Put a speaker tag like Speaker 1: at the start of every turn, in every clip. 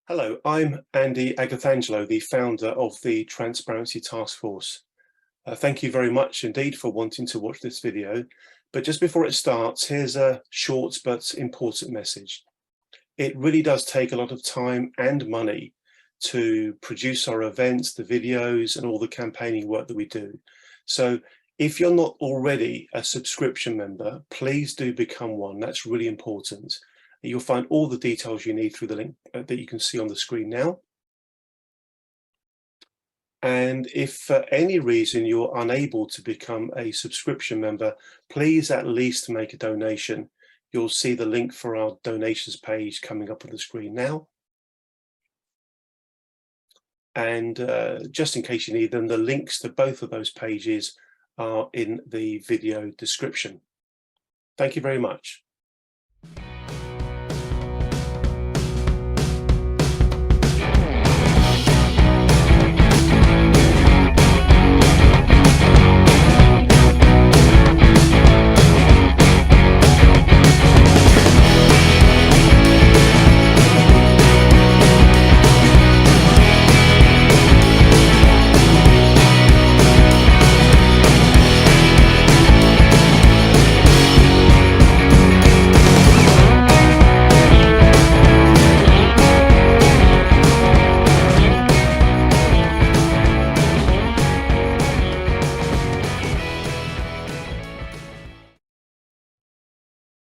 Speaker 1: Hello, I'm Andy Agathangelo, the founder of the Transparency Task Force. Thank you very much indeed for wanting to watch this video. But just before it starts, here's a short but important message. It really does take a lot of time and money to produce our events, the videos, and all the campaigning work that we do. So if you're not already a subscription member, please do become one. That's really important. You'll find all the details you need through the link that you can see on the screen now. And if for any reason you're unable to become a subscription member, please at least make a donation. You'll see the link for our donations page coming up on the screen now. And just in case you need them, the links to both of those pages are in the video description. Thank you very much.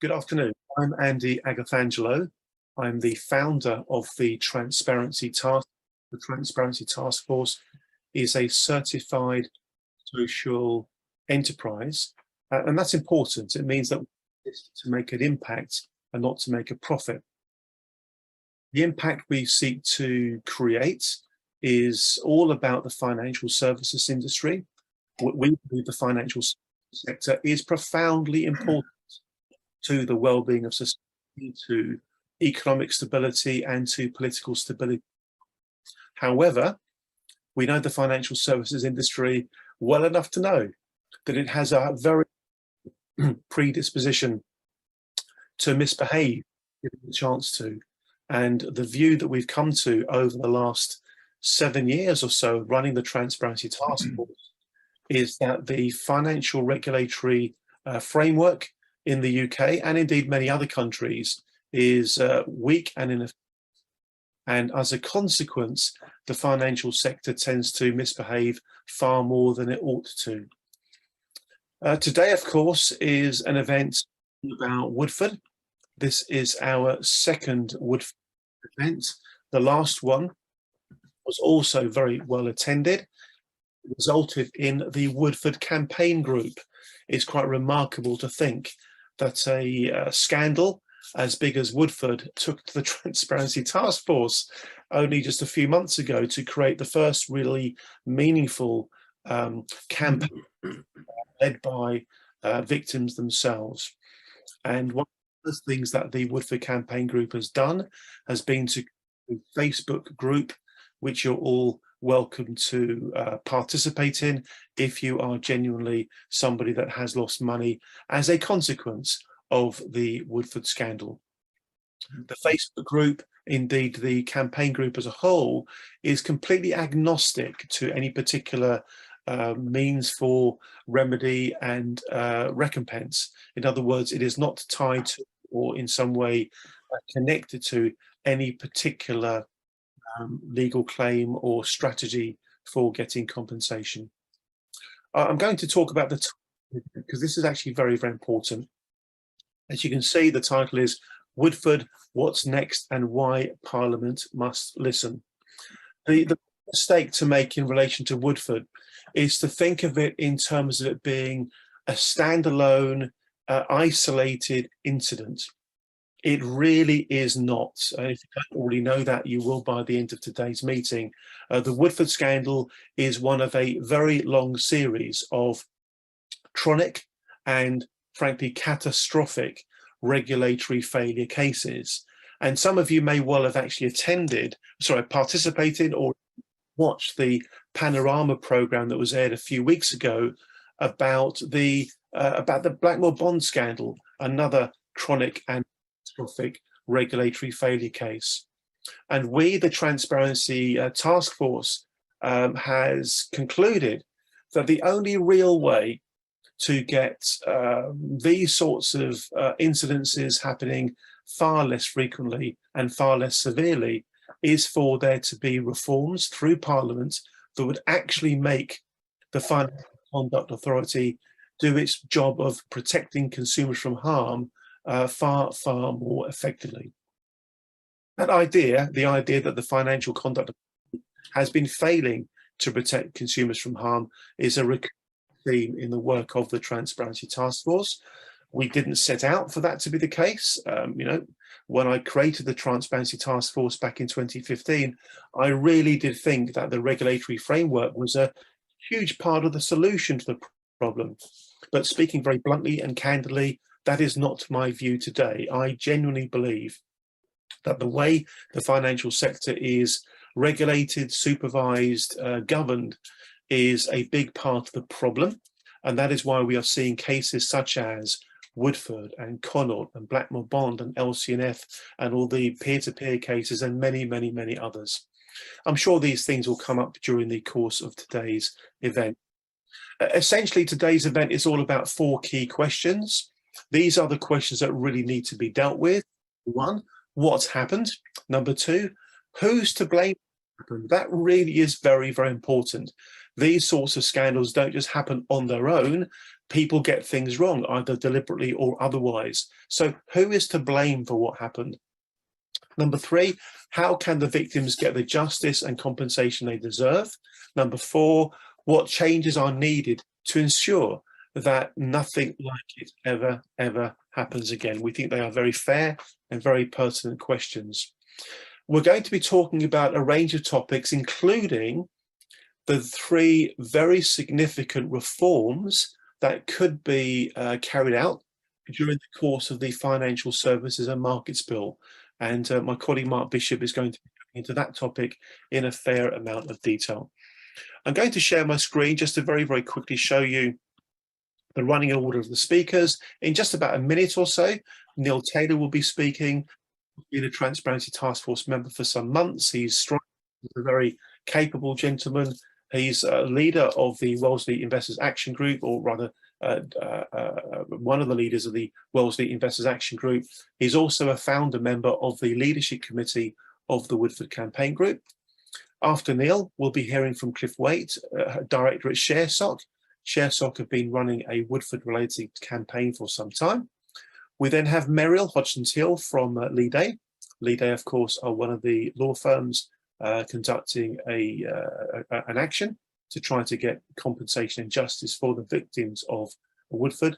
Speaker 1: Good afternoon. I'm Andy Agathangelo. I'm the founder of the Transparency Task. The Transparency Task Force is a certified social enterprise, and that's important. It means that it's to make an impact and not to make a profit. The impact we seek to create is all about the financial services industry. We believe the financial sector is profoundly important to the well-being of society, to economic stability, and to political stability. However, we know the financial services industry well enough to know that it has a very predisposition to misbehave given the chance to. And the view that we've come to over the last 7 years or so running the Transparency Task Force is that the financial regulatory framework in the UK and indeed many other countries is weak and ineffective. And as a consequence, the financial sector tends to misbehave far more than it ought to. Today, of course, is an event about Woodford. This is our second Woodford event. The last one was also very well attended. It resulted in the Woodford campaign group. It's quite remarkable to think that a scandal as big as Woodford took to the Transparency Task Force only just a few months ago to create the first really meaningful campaign led by victims themselves. And one of the things that the Woodford campaign group has done has been to a Facebook group, which you're all welcome to participate in if you are genuinely somebody that has lost money as a consequence of the Woodford scandal. The Facebook group, indeed the campaign group as a whole, is completely agnostic to any particular means for remedy and recompense. In other words, it is not tied to or in some way connected to any particular legal claim or strategy for getting compensation. I'm going to talk about the title because this is actually very, very important. As you can see, the title is Woodford, What's Next and Why Parliament Must Listen. The mistake to make in relation to Woodford is to think of it in terms of it being a standalone, isolated incident. It really is not. If you don't already know that, you will by the end of today's meeting. The Woodford scandal is one of a very long series of chronic and frankly catastrophic regulatory failure cases. And some of you may well have actually participated or watched the Panorama program that was aired a few weeks ago about the Blackmore bond scandal, another chronic and catastrophic regulatory failure case. And we, the Transparency Task Force, has concluded that the only real way to get these sorts of incidences happening far less frequently and far less severely is for there to be reforms through Parliament that would actually make the Financial Conduct Authority do its job of protecting consumers from harm far, far more effectively. That idea, the idea that the Financial Conduct Authority has been failing to protect consumers from harm, is a recurring theme in the work of the Transparency Task Force. We didn't set out for that to be the case. You know, when I created the Transparency Task Force back in 2015, I really did think that the regulatory framework was a huge part of the solution to the problem. But speaking very bluntly and candidly, that is not my view today. I genuinely believe that the way the financial sector is regulated, supervised, governed is a big part of the problem. And that is why we are seeing cases such as Woodford and Connaught and Blackmore Bond and LCNF and all the peer-to-peer cases and many, many, many others. I'm sure these things will come up during the course of today's event. Essentially, today's event is all about 4 key questions. These are the questions that really need to be dealt with. 1, what's happened? Number 2, who's to blame? That really is very, very important. These sorts of scandals don't just happen on their own. People get things wrong, either deliberately or otherwise. So who is to blame for what happened? Number 3, how can the victims get the justice and compensation they deserve? Number 4, what changes are needed to ensure that nothing like it ever happens again? We think they are very fair and very pertinent questions. We're going to be talking about a range of topics, including the 3 very significant reforms that could be carried out during the course of the Financial Services and Markets Bill. And my colleague Mark Bishop is going to be going into that topic in a fair amount of detail. I'm going to share my screen just to very, very quickly show you the running order of the speakers. In just about a minute or so, Neil Taylor will be speaking. He's been a Transparency Task Force member for some months. He's a very capable gentleman. He's a leader of the Wellesley Investors Action Group, or rather one of the leaders of the Wellesley Investors Action Group. He's also a founder member of the leadership committee of the Woodford Campaign Group. After Neil, we'll be hearing from Cliff Waite, director at ShareSoc. ShareSoc have been running a Woodford-related campaign for some time. We then have Merrill Hodgson-Hill from Lee Day. Lee Day, of course, are one of the law firms conducting an action to try to get compensation and justice for the victims of Woodford.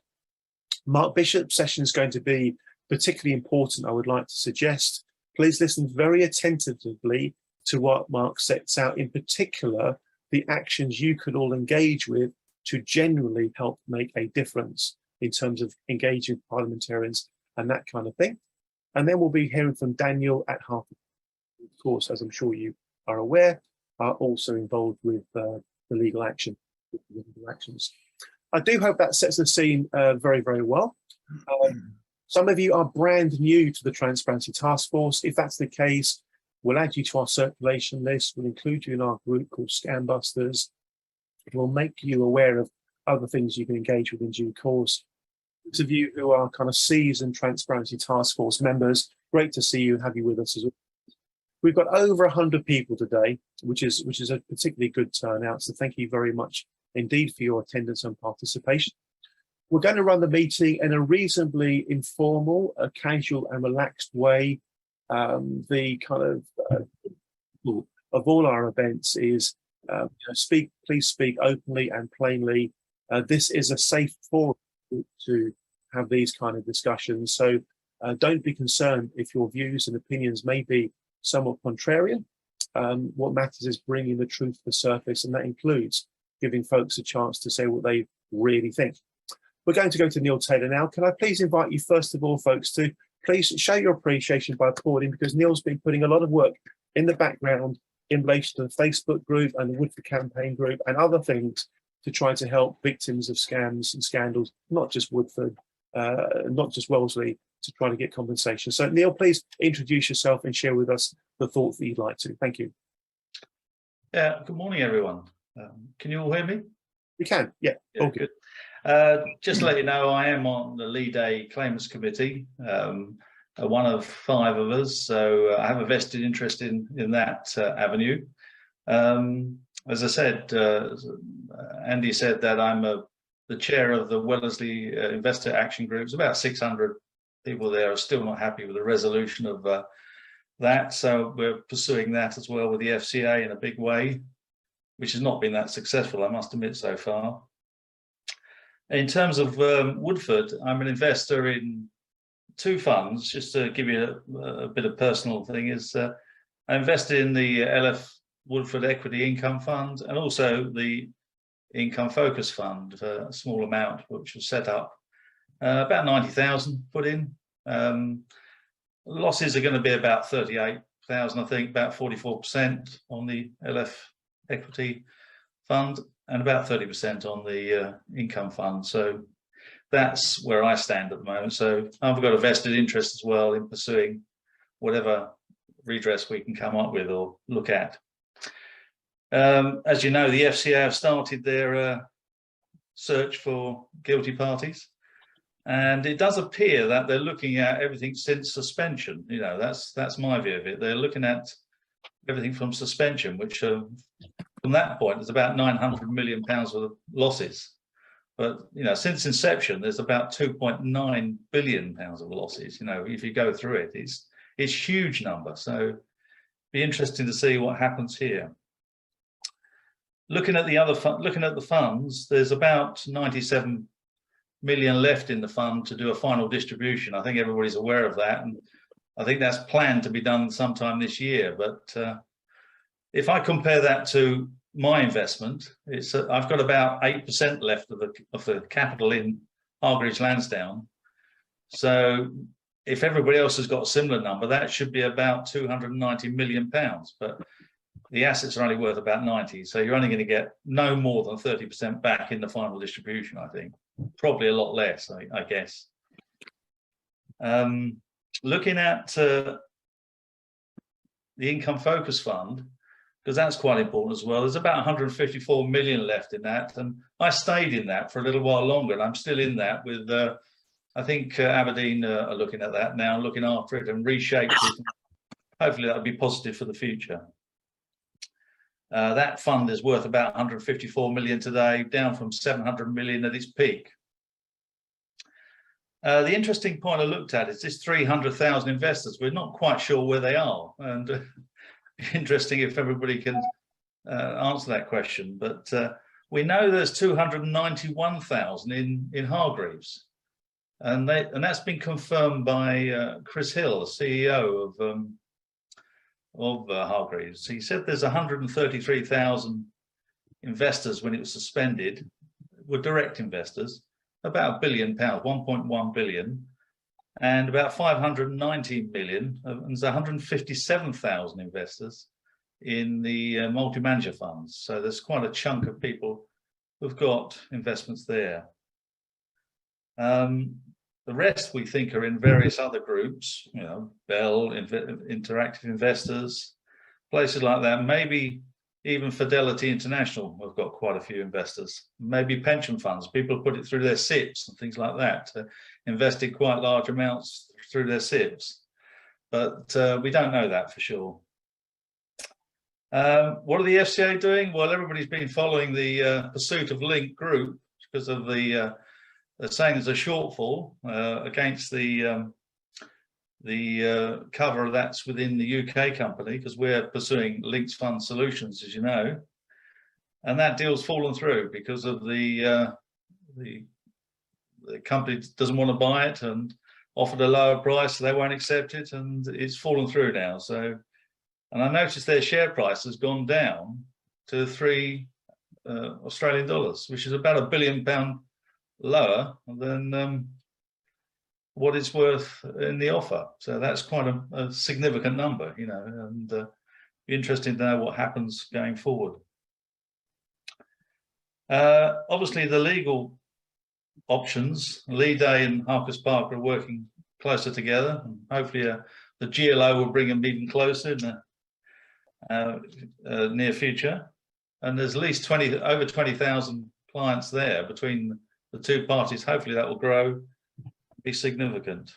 Speaker 1: Mark Bishop's session is going to be particularly important, I would like to suggest. Please listen very attentively to what Mark sets out, in particular, the actions you could all engage with to genuinely help make a difference in terms of engaging with parliamentarians and that kind of thing. And then we'll be hearing from Daniel at Harper. Of course, as I'm sure you are aware, are also involved with the legal action. I do hope that sets the scene very, very well. Some of you are brand new to the Transparency Task Force. If that's the case, we'll add you to our circulation list. We'll include you in our group called Scam Busters. It will make you aware of other things you can engage with in due course. Those of you who are kind of seasoned Transparency Task Force members, great to see you and have you with us as well. We've got over 100 people today, which is a particularly good turnout. So thank you very much indeed for your attendance and participation. We're going to run the meeting in a reasonably informal, casual and relaxed way. The kind of all our events is please speak openly and plainly. This is a safe forum to have these kind of discussions. So don't be concerned if your views and opinions may be somewhat contrarian. What matters is bringing the truth to the surface, and that includes giving folks a chance to say what they really think. We're going to go to Neil Taylor now. Can I please invite you, first of all, folks, to please show your appreciation by applauding, because Neil's been putting a lot of work in the background in relation to the Facebook group and the Woodford Campaign Group and other things to try to help victims of scams and scandals, not just Woodford, not just Wellesley, to try to get compensation. So Neil, please introduce yourself and share with us the thoughts that you'd like to. Thank you.
Speaker 2: Yeah, good morning, everyone. Can you all hear me?
Speaker 1: We can, yeah.
Speaker 2: Yeah, good. Just to let you know, I am on the Lead A Claimants Committee, one of 5 of us, so I have a vested interest in that avenue. As I said, Andy said that I'm the chair of the Wellesley Investor Action Group. It's about 600 people there are still not happy with the resolution of that, so we're pursuing that as well with the FCA in a big way, which has not been that successful, I must admit, so far. In terms of Woodford, I'm an investor in 2 funds. Just to give you a bit of personal thing, I invested in the LF Woodford Equity Income Fund and also the Income Focus Fund for a small amount, which was set up. About 90,000 put in. Losses are going to be about 38,000, I think, about 44% on the LF Equity Fund and about 30% on the Income Fund. So that's where I stand at the moment. So I've got a vested interest as well in pursuing whatever redress we can come up with or look at. As you know, the FCA have started their search for guilty parties, and it does appear that they're looking at everything since suspension. You know, that's my view of it. They're looking at everything from suspension, which from that point is about £900 million worth of losses. But you know, since inception, there's about £2.9 billion of losses. You know, if you go through it, it's huge number. So be interesting to see what happens here. Looking at the funds, there's about 97 million left in the fund to do a final distribution. I think everybody's aware of that, and I think that's planned to be done sometime this year. But if I compare that to my investment, I've got about 8% left of the capital in Hargreaves Lansdown. So if everybody else has got a similar number, that should be about £290 million. But the assets are only worth about 90, so you're only going to get no more than 30% back in the final distribution, I think. Probably a lot less, I guess. Looking at the Income Focus Fund, because that's quite important as well, there's about 154 million left in that, and I stayed in that for a little while longer, and I'm still in that with, I think Aberdeen are looking at that now, looking after it and reshaped it. Hopefully that'll be positive for the future. That fund is worth about 154 million today, down from 700 million at its peak. The interesting point I looked at is this 300,000 investors. We're not quite sure where they are, and interesting if everybody can answer that question. But we know there's 291,000 in Hargreaves, and that's been confirmed by Chris Hill, the CEO of Hargreaves. He said there's 133,000 investors when it was suspended, were direct investors, about £1 billion, 1.1 billion, and about 590 million, and there's 157,000 investors in the multi-manager funds. So there's quite a chunk of people who've got investments there. The rest we think are in various other groups, you know, Bell, Interactive Investors, places like that. Maybe even Fidelity International have got quite a few investors. Maybe pension funds. People put it through their SIPs and things like that, invested quite large amounts through their SIPs. But we don't know that for sure. What are the FCA doing? Well, everybody's been following the pursuit of Link Group because of the they're saying there's a shortfall against the cover that's within the UK company, because we're pursuing Link's Fund Solutions, as you know, and that deal's fallen through because of the company doesn't want to buy it and offered a lower price, so they won't accept it, and it's fallen through now. So, and I noticed their share price has gone down to 3 Australian dollars, which is about £1 billion lower than what it's worth in the offer. So that's quite a significant number, you know, and be interesting to know what happens going forward. Obviously, the legal options. Lee Day and Harkers Park are working closer together, and hopefully the GLO will bring them even closer in the near future. And there's at least over 20,000 clients there between the two parties. Hopefully that will grow, be significant.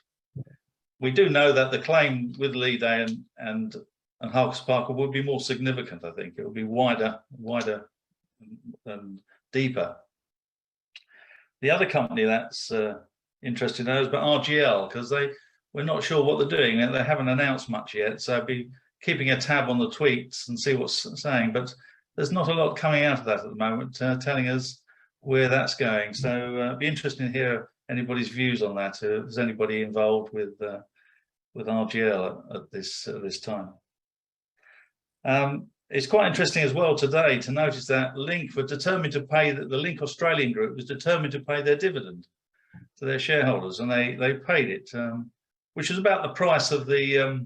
Speaker 2: We do know that the claim with Lee Day and Harkers Park will be more significant. I think it will be wider and deeper. The other company that's interesting though is RGL, because we're not sure what they're doing. They haven't announced much yet, so I'll be keeping a tab on the tweets and see what's saying. But there's not a lot coming out of that at the moment, telling us where that's going. So it'd be interesting to hear anybody's views on that. Is anybody involved with RGL at this time? It's quite interesting as well today to notice that Link were determined to pay, the Link Australian group was determined to pay their dividend to their shareholders, and they paid it, which was about the price of the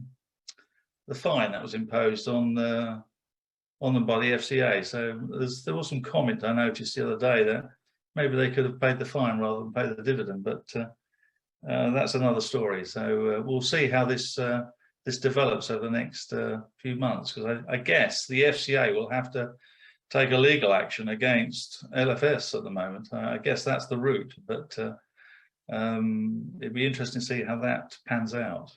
Speaker 2: fine that was imposed on them by the FCA. So there was some comment I noticed the other day that maybe they could have paid the fine rather than pay the dividend, but that's another story. So we'll see how this develops over the next few months, because I guess the FCA will have to take a legal action against LFS at the moment. I guess that's the route, but it'd be interesting to see how that pans out.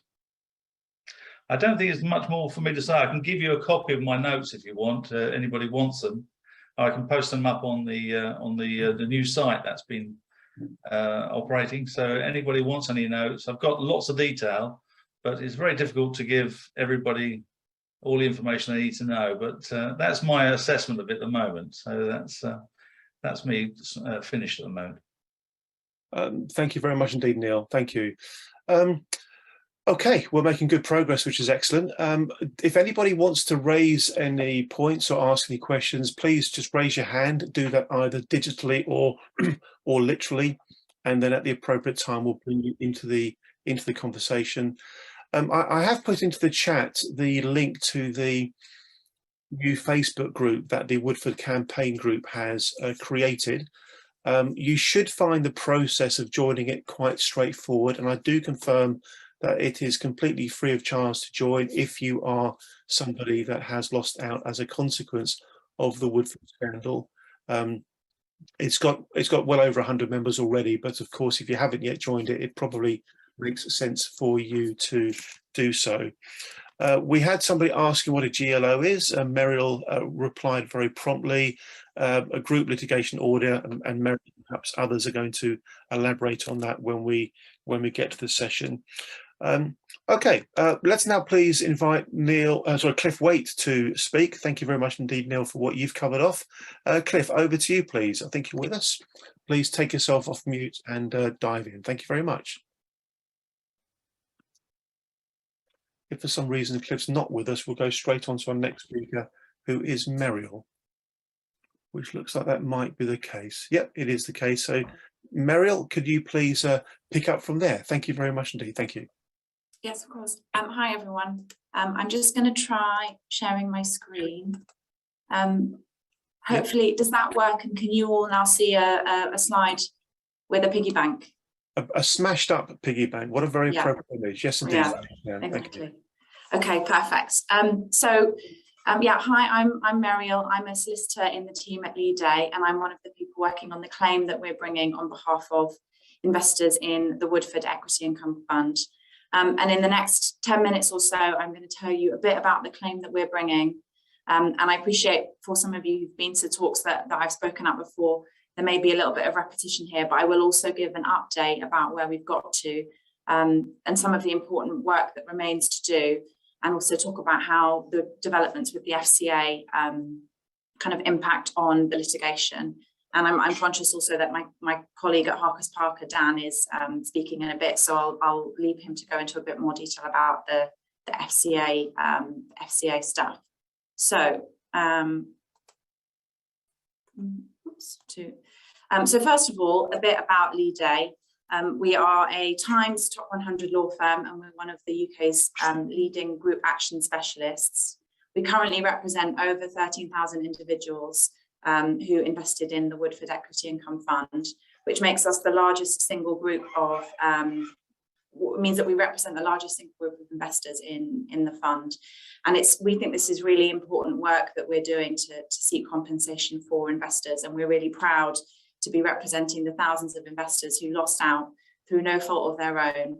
Speaker 2: I don't think there's much more for me to say. I can give you a copy of my notes if you want. Anybody wants them, I can post them up on the new site that's been operating. So anybody wants any notes, I've got lots of detail, but it's very difficult to give everybody all the information they need to know. But that's my assessment of it at the moment. So that's me finished at the moment.
Speaker 1: Thank you very much indeed, Neil. Thank you. Okay, we're making good progress, which is excellent. If anybody wants to raise any points or ask any questions, please just raise your hand. Do that either digitally or literally, and then at the appropriate time we'll bring you into the conversation. I have put into the chat the link to the new Facebook group that the Woodford campaign group has created. You should find the process of joining it quite straightforward, and I do confirm that it is completely free of charge to join if you are somebody that has lost out as a consequence of the Woodford scandal. It's got well over 100 members already, but of course if you haven't yet joined it, it probably makes sense for you to do so. We had somebody asking what a GLO is, and Meryl replied very promptly, a group litigation order, and Meryl, perhaps others are going to elaborate on that when we get to the session. Okay, let's now please invite Cliff Waite to speak. Thank you very much indeed, Neil, for what you've covered off. Cliff, over to you, please. I think you're with us. Please take yourself off mute and dive in. Thank you very much. If for some reason Cliff's not with us, we'll go straight on to our next speaker, who is Meryl, which looks like that might be the case. Yep, it is the case. So, Meryl, could you please pick up from there? Thank you very much indeed. Thank you.
Speaker 3: Yes, of course. Hi, everyone. I'm just going to try sharing my screen. Hopefully, does that work? And can you all now see a slide with a piggy bank?
Speaker 1: A smashed up piggy bank. What a very appropriate image. Yes, indeed.
Speaker 3: Yeah, exactly. Okay, perfect. Hi, I'm Meryl. I'm a solicitor in the team at Lee Day, and I'm one of the people working on the claim that we're bringing on behalf of investors in the Woodford Equity Income Fund. And in the next 10 minutes or so, I'm going to tell you a bit about the claim that we're bringing. And I appreciate for some of you who've been to talks that I've spoken at before, there may be a little bit of repetition here, but I will also give an update about where we've got to and some of the important work that remains to do, and also talk about how the developments with the FCA kind of impact on the litigation. And I'm conscious also that my colleague at Harkers Parker, Dan, is speaking in a bit, so I'll leave him to go into a bit more detail about the FCA stuff. So, so first of all, a bit about Lee Day. We are a Times Top 100 law firm, and we're one of the UK's leading group action specialists. We currently represent over 13,000 individuals who invested in the Woodford Equity Income Fund. which makes us the largest single group of, means that we represent the largest single group of investors in the fund. And we think this is really important work that we're doing to seek compensation for investors. And we're really proud to be representing the thousands of investors who lost out through no fault of their own,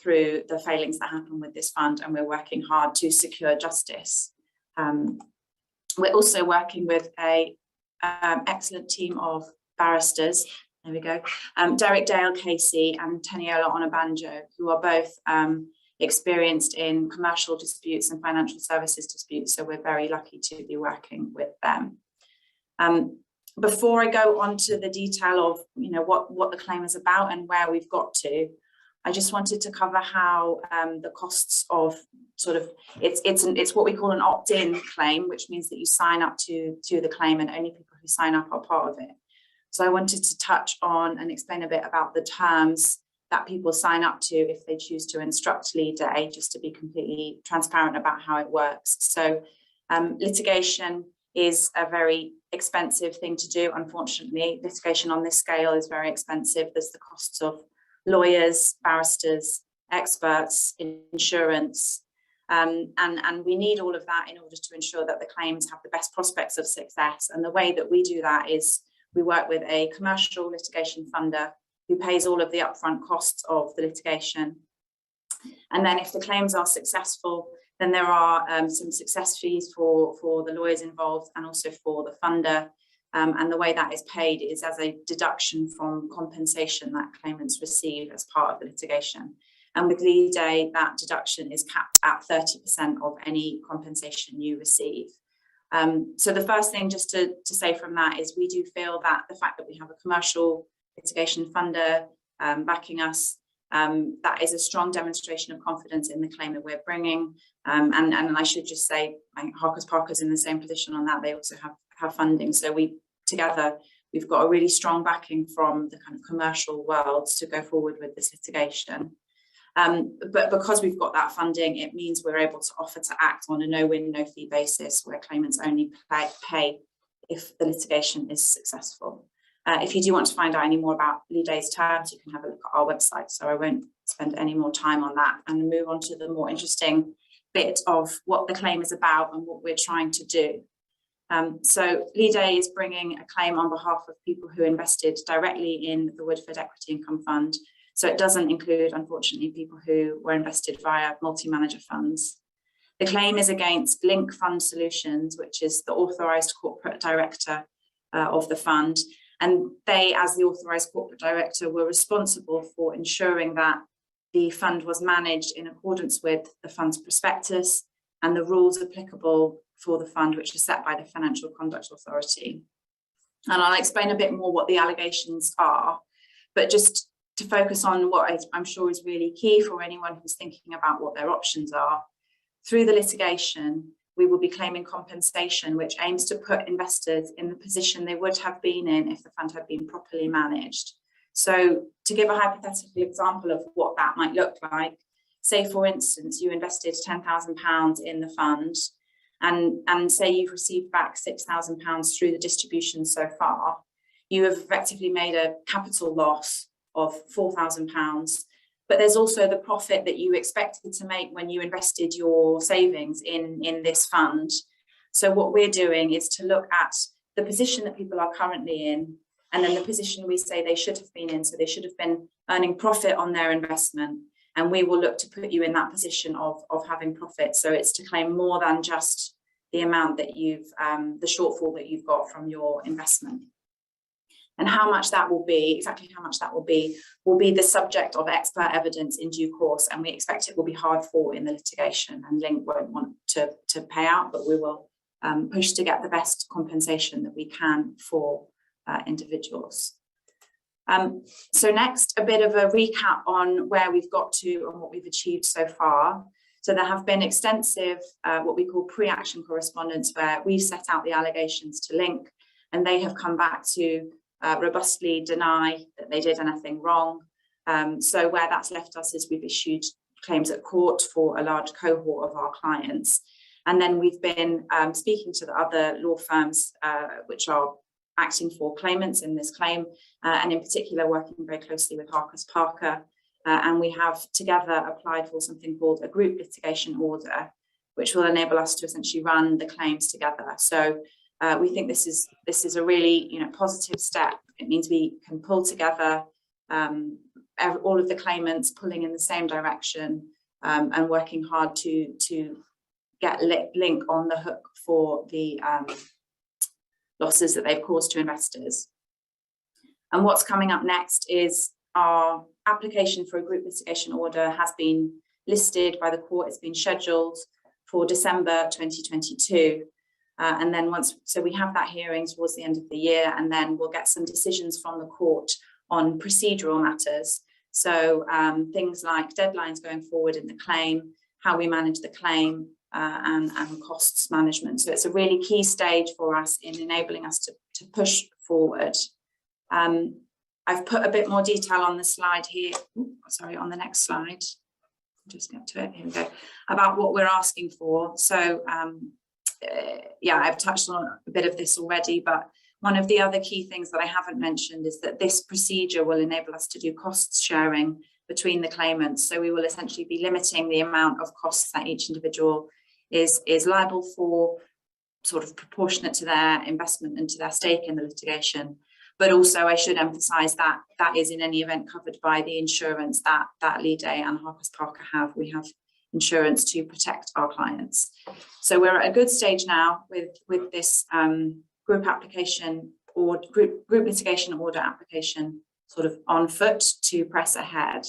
Speaker 3: through the failings that happen with this fund, and we're working hard to secure justice. We're also working with a excellent team of barristers. There we go. Derek Dale Casey and Teniola Onabanjo, who are both experienced in commercial disputes and financial services disputes. So we're very lucky to be working with them. Before I go on to the detail of what the claim is about and where we've got to, I just wanted to cover how the costs of it's what we call an opt-in claim, which means that you sign up to the claim and only people who sign up are part of it. So I wanted to touch on and explain a bit about the terms that people sign up to if they choose to instruct Lead Day, just to be completely transparent about how it works. So litigation is a very expensive thing to do. Unfortunately, litigation on this scale is very expensive. There's the costs of lawyers, barristers, experts, insurance, and we need all of that in order to ensure that the claims have the best prospects of success. And the way that we do that is we work with a commercial litigation funder who pays all of the upfront costs of the litigation. And then if the claims are successful, then there are some success fees for the lawyers involved and also for the funder. And the way that is paid is as a deduction from compensation that claimants receive as part of the litigation. And with Lead Day, that deduction is capped at 30% of any compensation you receive. So the first thing just to say from that is we do feel that the fact that we have a commercial litigation funder backing us, that is a strong demonstration of confidence in the claim that we're bringing. And I should just say, I think Harkers Parker's in the same position on that. They also have funding. So we've got a really strong backing from the kind of commercial world to go forward with this litigation. But because we've got that funding, it means we're able to offer to act on a no-win, no-fee basis where claimants only pay if the litigation is successful. If you do want to find out any more about Lead Day's terms, you can have a look at our website. So I won't spend any more time on that and move on to the more interesting bit of what the claim is about and what we're trying to do. So Lead Day is bringing a claim on behalf of people who invested directly in the Woodford Equity Income Fund. So it doesn't include, unfortunately, people who were invested via multi-manager funds. The claim is against Link Fund Solutions, which is the authorised corporate director of the fund. And they, as the authorised corporate director, were responsible for ensuring that the fund was managed in accordance with the fund's prospectus and the rules applicable for the fund, which are set by the Financial Conduct Authority. And I'll explain a bit more what the allegations are, but just to focus on what I'm sure is really key for anyone who's thinking about what their options are. Through the litigation, we will be claiming compensation, which aims to put investors in the position they would have been in if the fund had been properly managed. So to give a hypothetical example of what that might look like, say, for instance, you invested £10,000 in the fund and say you've received back £6,000 through the distribution so far, you have effectively made a capital loss of £4,000. But there's also the profit that you expected to make when you invested your savings in this fund. So what we're doing is to look at the position that people are currently in, and then the position we say they should have been in. So they should have been earning profit on their investment. And we will look to put you in that position of having profit. So it's to claim more than just the amount that the shortfall that you've got from your investment. And how much that will be, exactly how much that will be the subject of expert evidence in due course. And we expect it will be hard fought in the litigation, and Link won't want to pay out, but we will push to get the best compensation that we can for individuals. So next, a bit of a recap on where we've got to and what we've achieved so far. So there have been extensive, what we call pre-action correspondence, where we've set out the allegations to Link, and they have come back to robustly deny that they did anything wrong. So where that's left us is we've issued claims at court for a large cohort of our clients. And then we've been speaking to the other law firms, which are acting for claimants in this claim, and in particular working very closely with Harkers Parker. And we have together applied for something called a group litigation order, which will enable us to essentially run the claims together. So we think this is a really positive step. It means we can pull together all of the claimants pulling in the same direction, and working hard to get Link on the hook for the losses that they've caused to investors. And what's coming up next is our application for a group litigation order has been listed by the court. It's been scheduled for December 2022. And then so we have that hearing towards the end of the year, and then we'll get some decisions from the court on procedural matters. So things like deadlines going forward in the claim, how we manage the claim, and costs management. So it's a really key stage for us in enabling us to push forward. I've put a bit more detail on the slide here. Ooh, sorry, on the next slide. Just get to it. Here we go. About what we're asking for. So yeah, I've touched on a bit of this already, but one of the other key things that I haven't mentioned is that this procedure will enable us to do costs sharing between the claimants. So we will essentially be limiting the amount of costs that each individual is liable for, sort of proportionate to their investment and to their stake in the litigation. But also I should emphasize that that is in any event covered by the insurance that Lead A and Harkers Parker have. We have insurance to protect our clients. So we're at a good stage now with this group application or group litigation order application sort of on foot to press ahead.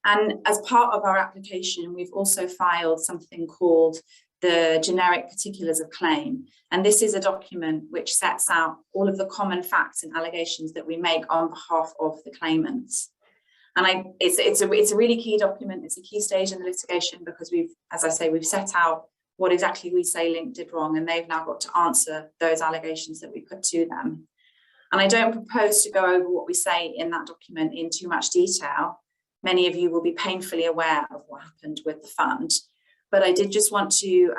Speaker 3: And as part of our application, we've also filed something called the generic particulars of claim. And this is a document which sets out all of the common facts and allegations that we make on behalf of the claimants. And it's a really key document. It's a key stage in the litigation because as I say, we've set out what exactly we say Link did wrong, and they've now got to answer those allegations that we put to them. And I don't propose to go over what we say in that document in too much detail. Many of you will be painfully aware of what happened with the fund, but I did just want to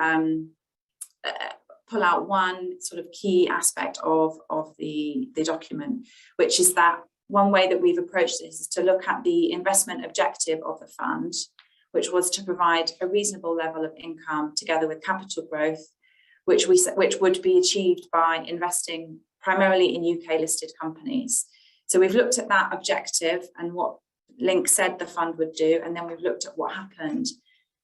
Speaker 3: pull out one sort of key aspect of the document, which is that one way that we've approached this is to look at the investment objective of the fund, which was to provide a reasonable level of income together with capital growth, which would be achieved by investing primarily in UK listed companies. So we've looked at that objective and what Link said the fund would do, and then we've looked at what happened.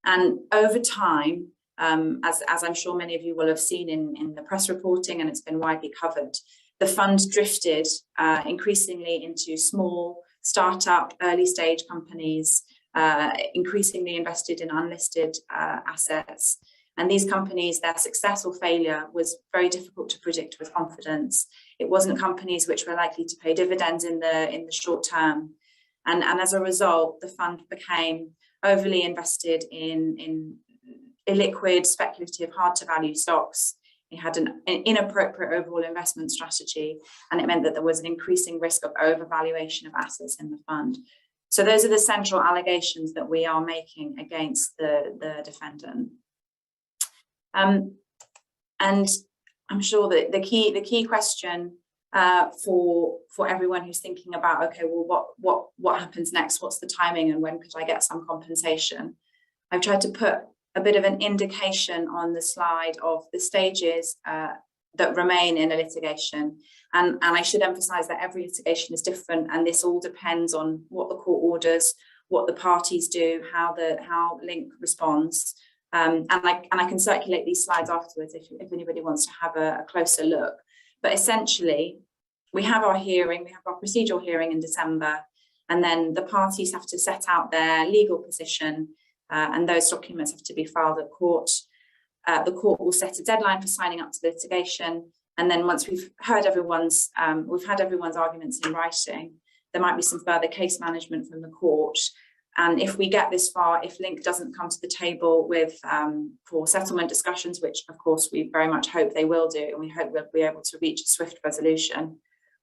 Speaker 3: And over time, as I'm sure many of you will have seen in the press reporting, and it's been widely covered, the fund drifted increasingly into small startup early stage companies, increasingly invested in unlisted assets. And these companies, their success or failure was very difficult to predict with confidence. It wasn't companies which were likely to pay dividends in the short term. And as a result, the fund became overly invested in illiquid, speculative, hard to value stocks. It had an inappropriate overall investment strategy, and it meant that there was an increasing risk of overvaluation of assets in the fund. So those are the central allegations that we are making against the defendant. And I'm sure that the key question for everyone who's thinking about, okay, well, what happens next? What's the timing, and when could I get some compensation? I've tried to put a bit of an indication on the slide of the stages that remain in a litigation. And I should emphasize that every litigation is different, and this all depends on what the court orders, what the parties do, how Link responds. And I can circulate these slides afterwards if anybody wants to have a closer look. But essentially, we have our hearing, we have our procedural hearing in December, and then the parties have to set out their legal position, and those documents have to be filed at court. The court will set a deadline for signing up to the litigation, and then once we've had everyone's arguments in writing, there might be some further case management from the court. And if we get this far, if Link doesn't come to the table with for settlement discussions, which of course we very much hope they will do, and we hope we'll be able to reach a swift resolution,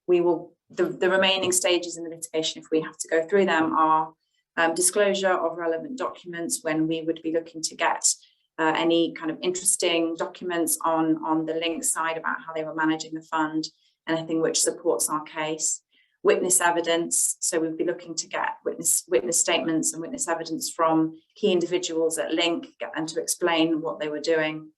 Speaker 3: we will, the remaining stages in the litigation, if we have to go through them, are disclosure of relevant documents, when we would be looking to get any kind of interesting documents on the Link side about how they were managing the fund, anything which supports our case. Witness evidence, so we'd be looking to get witness statements and witness evidence from key individuals at Link, get them to explain what they were doing.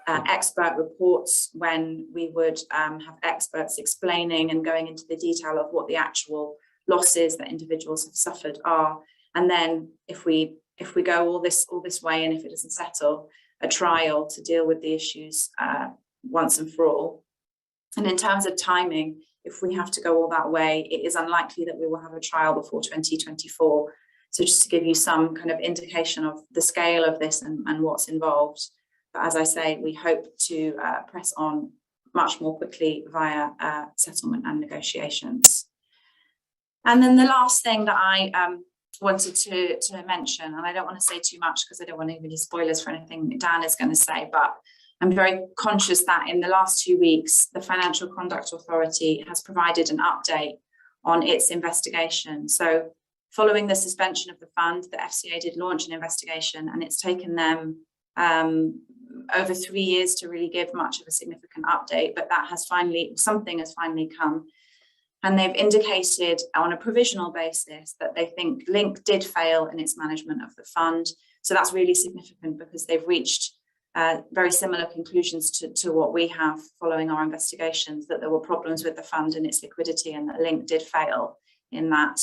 Speaker 3: Expert reports, when we would have experts explaining and going into the detail of what the actual losses that individuals have suffered are. And then if we go all this way, and if it doesn't settle, a trial to deal with the issues once and for all. And in terms of timing, if we have to go all that way, it is unlikely that we will have a trial before 2024. So just to give you some kind of indication of the scale of this and what's involved. But as I say, we hope to press on much more quickly via settlement and negotiations. And then the last thing that I wanted to mention, and I don't want to say too much because I don't want any spoilers for anything Dan is going to say, but I'm very conscious that in the last 2 weeks, the Financial Conduct Authority has provided an update on its investigation. So following the suspension of the fund, the FCA did launch an investigation, and it's taken them over 3 years to really give much of a significant update, but that has finally, something has finally come. And they've indicated on a provisional basis that they think Link did fail in its management of the fund. So that's really significant because they've reached very similar conclusions to what we have following our investigations, that there were problems with the fund and its liquidity, and that Link did fail in that.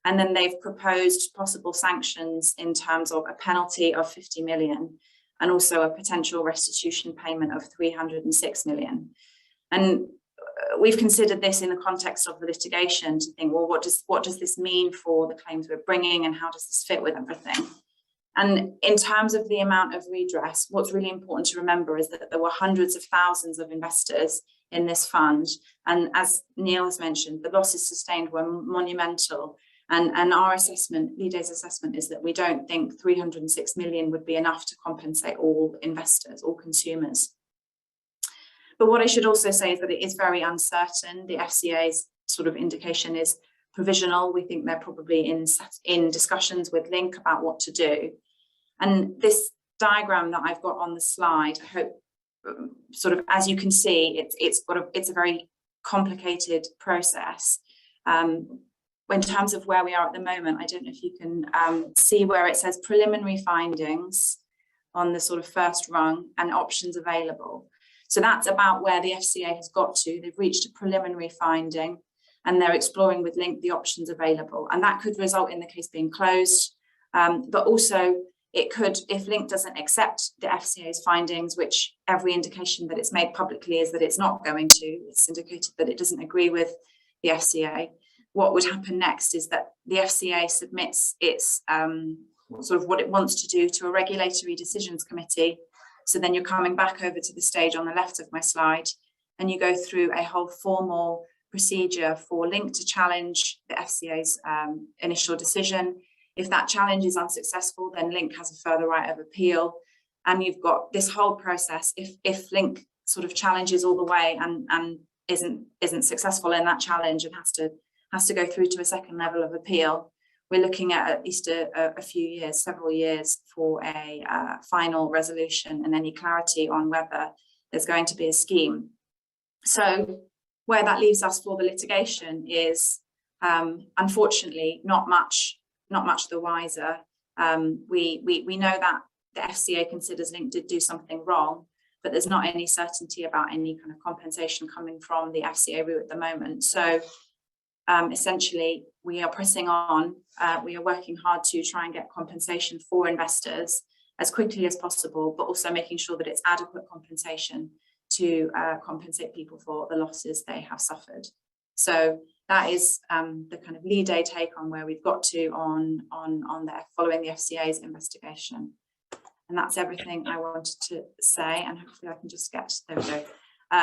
Speaker 3: And then they've proposed possible sanctions in terms of a penalty of 50 million and also a potential restitution payment of 306 million. And we've considered this in the context of the litigation to think, well, what does this mean for the claims we're bringing, and how does this fit with everything? And in terms of the amount of redress, what's really important to remember is that there were hundreds of thousands of investors in this fund. And as Neil has mentioned, the losses sustained were monumental. And our assessment, Liday's assessment, is that we don't think 306 million would be enough to compensate all investors, all consumers. But what I should also say is that it is very uncertain. The FCA's sort of indication is provisional. We think they're probably in discussions with Link about what to do. And this diagram that I've got on the slide, I hope sort of, as you can see, it's a very complicated process. In terms of where we are at the moment, I don't know if you can see where it says preliminary findings on the sort of first rung and options available. So that's about where the FCA has got to. They've reached a preliminary finding, and they're exploring with Link the options available. And that could result in the case being closed. But also it could, if Link doesn't accept the FCA's findings, which every indication that it's made publicly is that it's not going to, it's indicated that it doesn't agree with the FCA. What would happen next is that the FCA submits its sort of what it wants to do to a regulatory decisions committee. So then you're coming back over to the stage on the left of my slide, and you go through a whole formal procedure for Link to challenge the FCA's initial decision. If that challenge is unsuccessful, then Link has a further right of appeal. And you've got this whole process. If Link sort of challenges all the way and isn't successful in that challenge and has to go through to a second level of appeal, we're looking at least a few years, several years, for a final resolution and any clarity on whether there's going to be a scheme. So where that leaves us for the litigation is, unfortunately, not much the wiser. We know that the FCA considers Link did do something wrong, but there's not any certainty about any kind of compensation coming from the FCA route at the moment. So essentially, we are pressing on. We are working hard to try and get compensation for investors as quickly as possible, but also making sure that it's adequate compensation to compensate people for the losses they have suffered. So that is the kind of Liday take on where we've got to on following the FCA's investigation. And that's everything I wanted to say, and hopefully I can just get, there we go.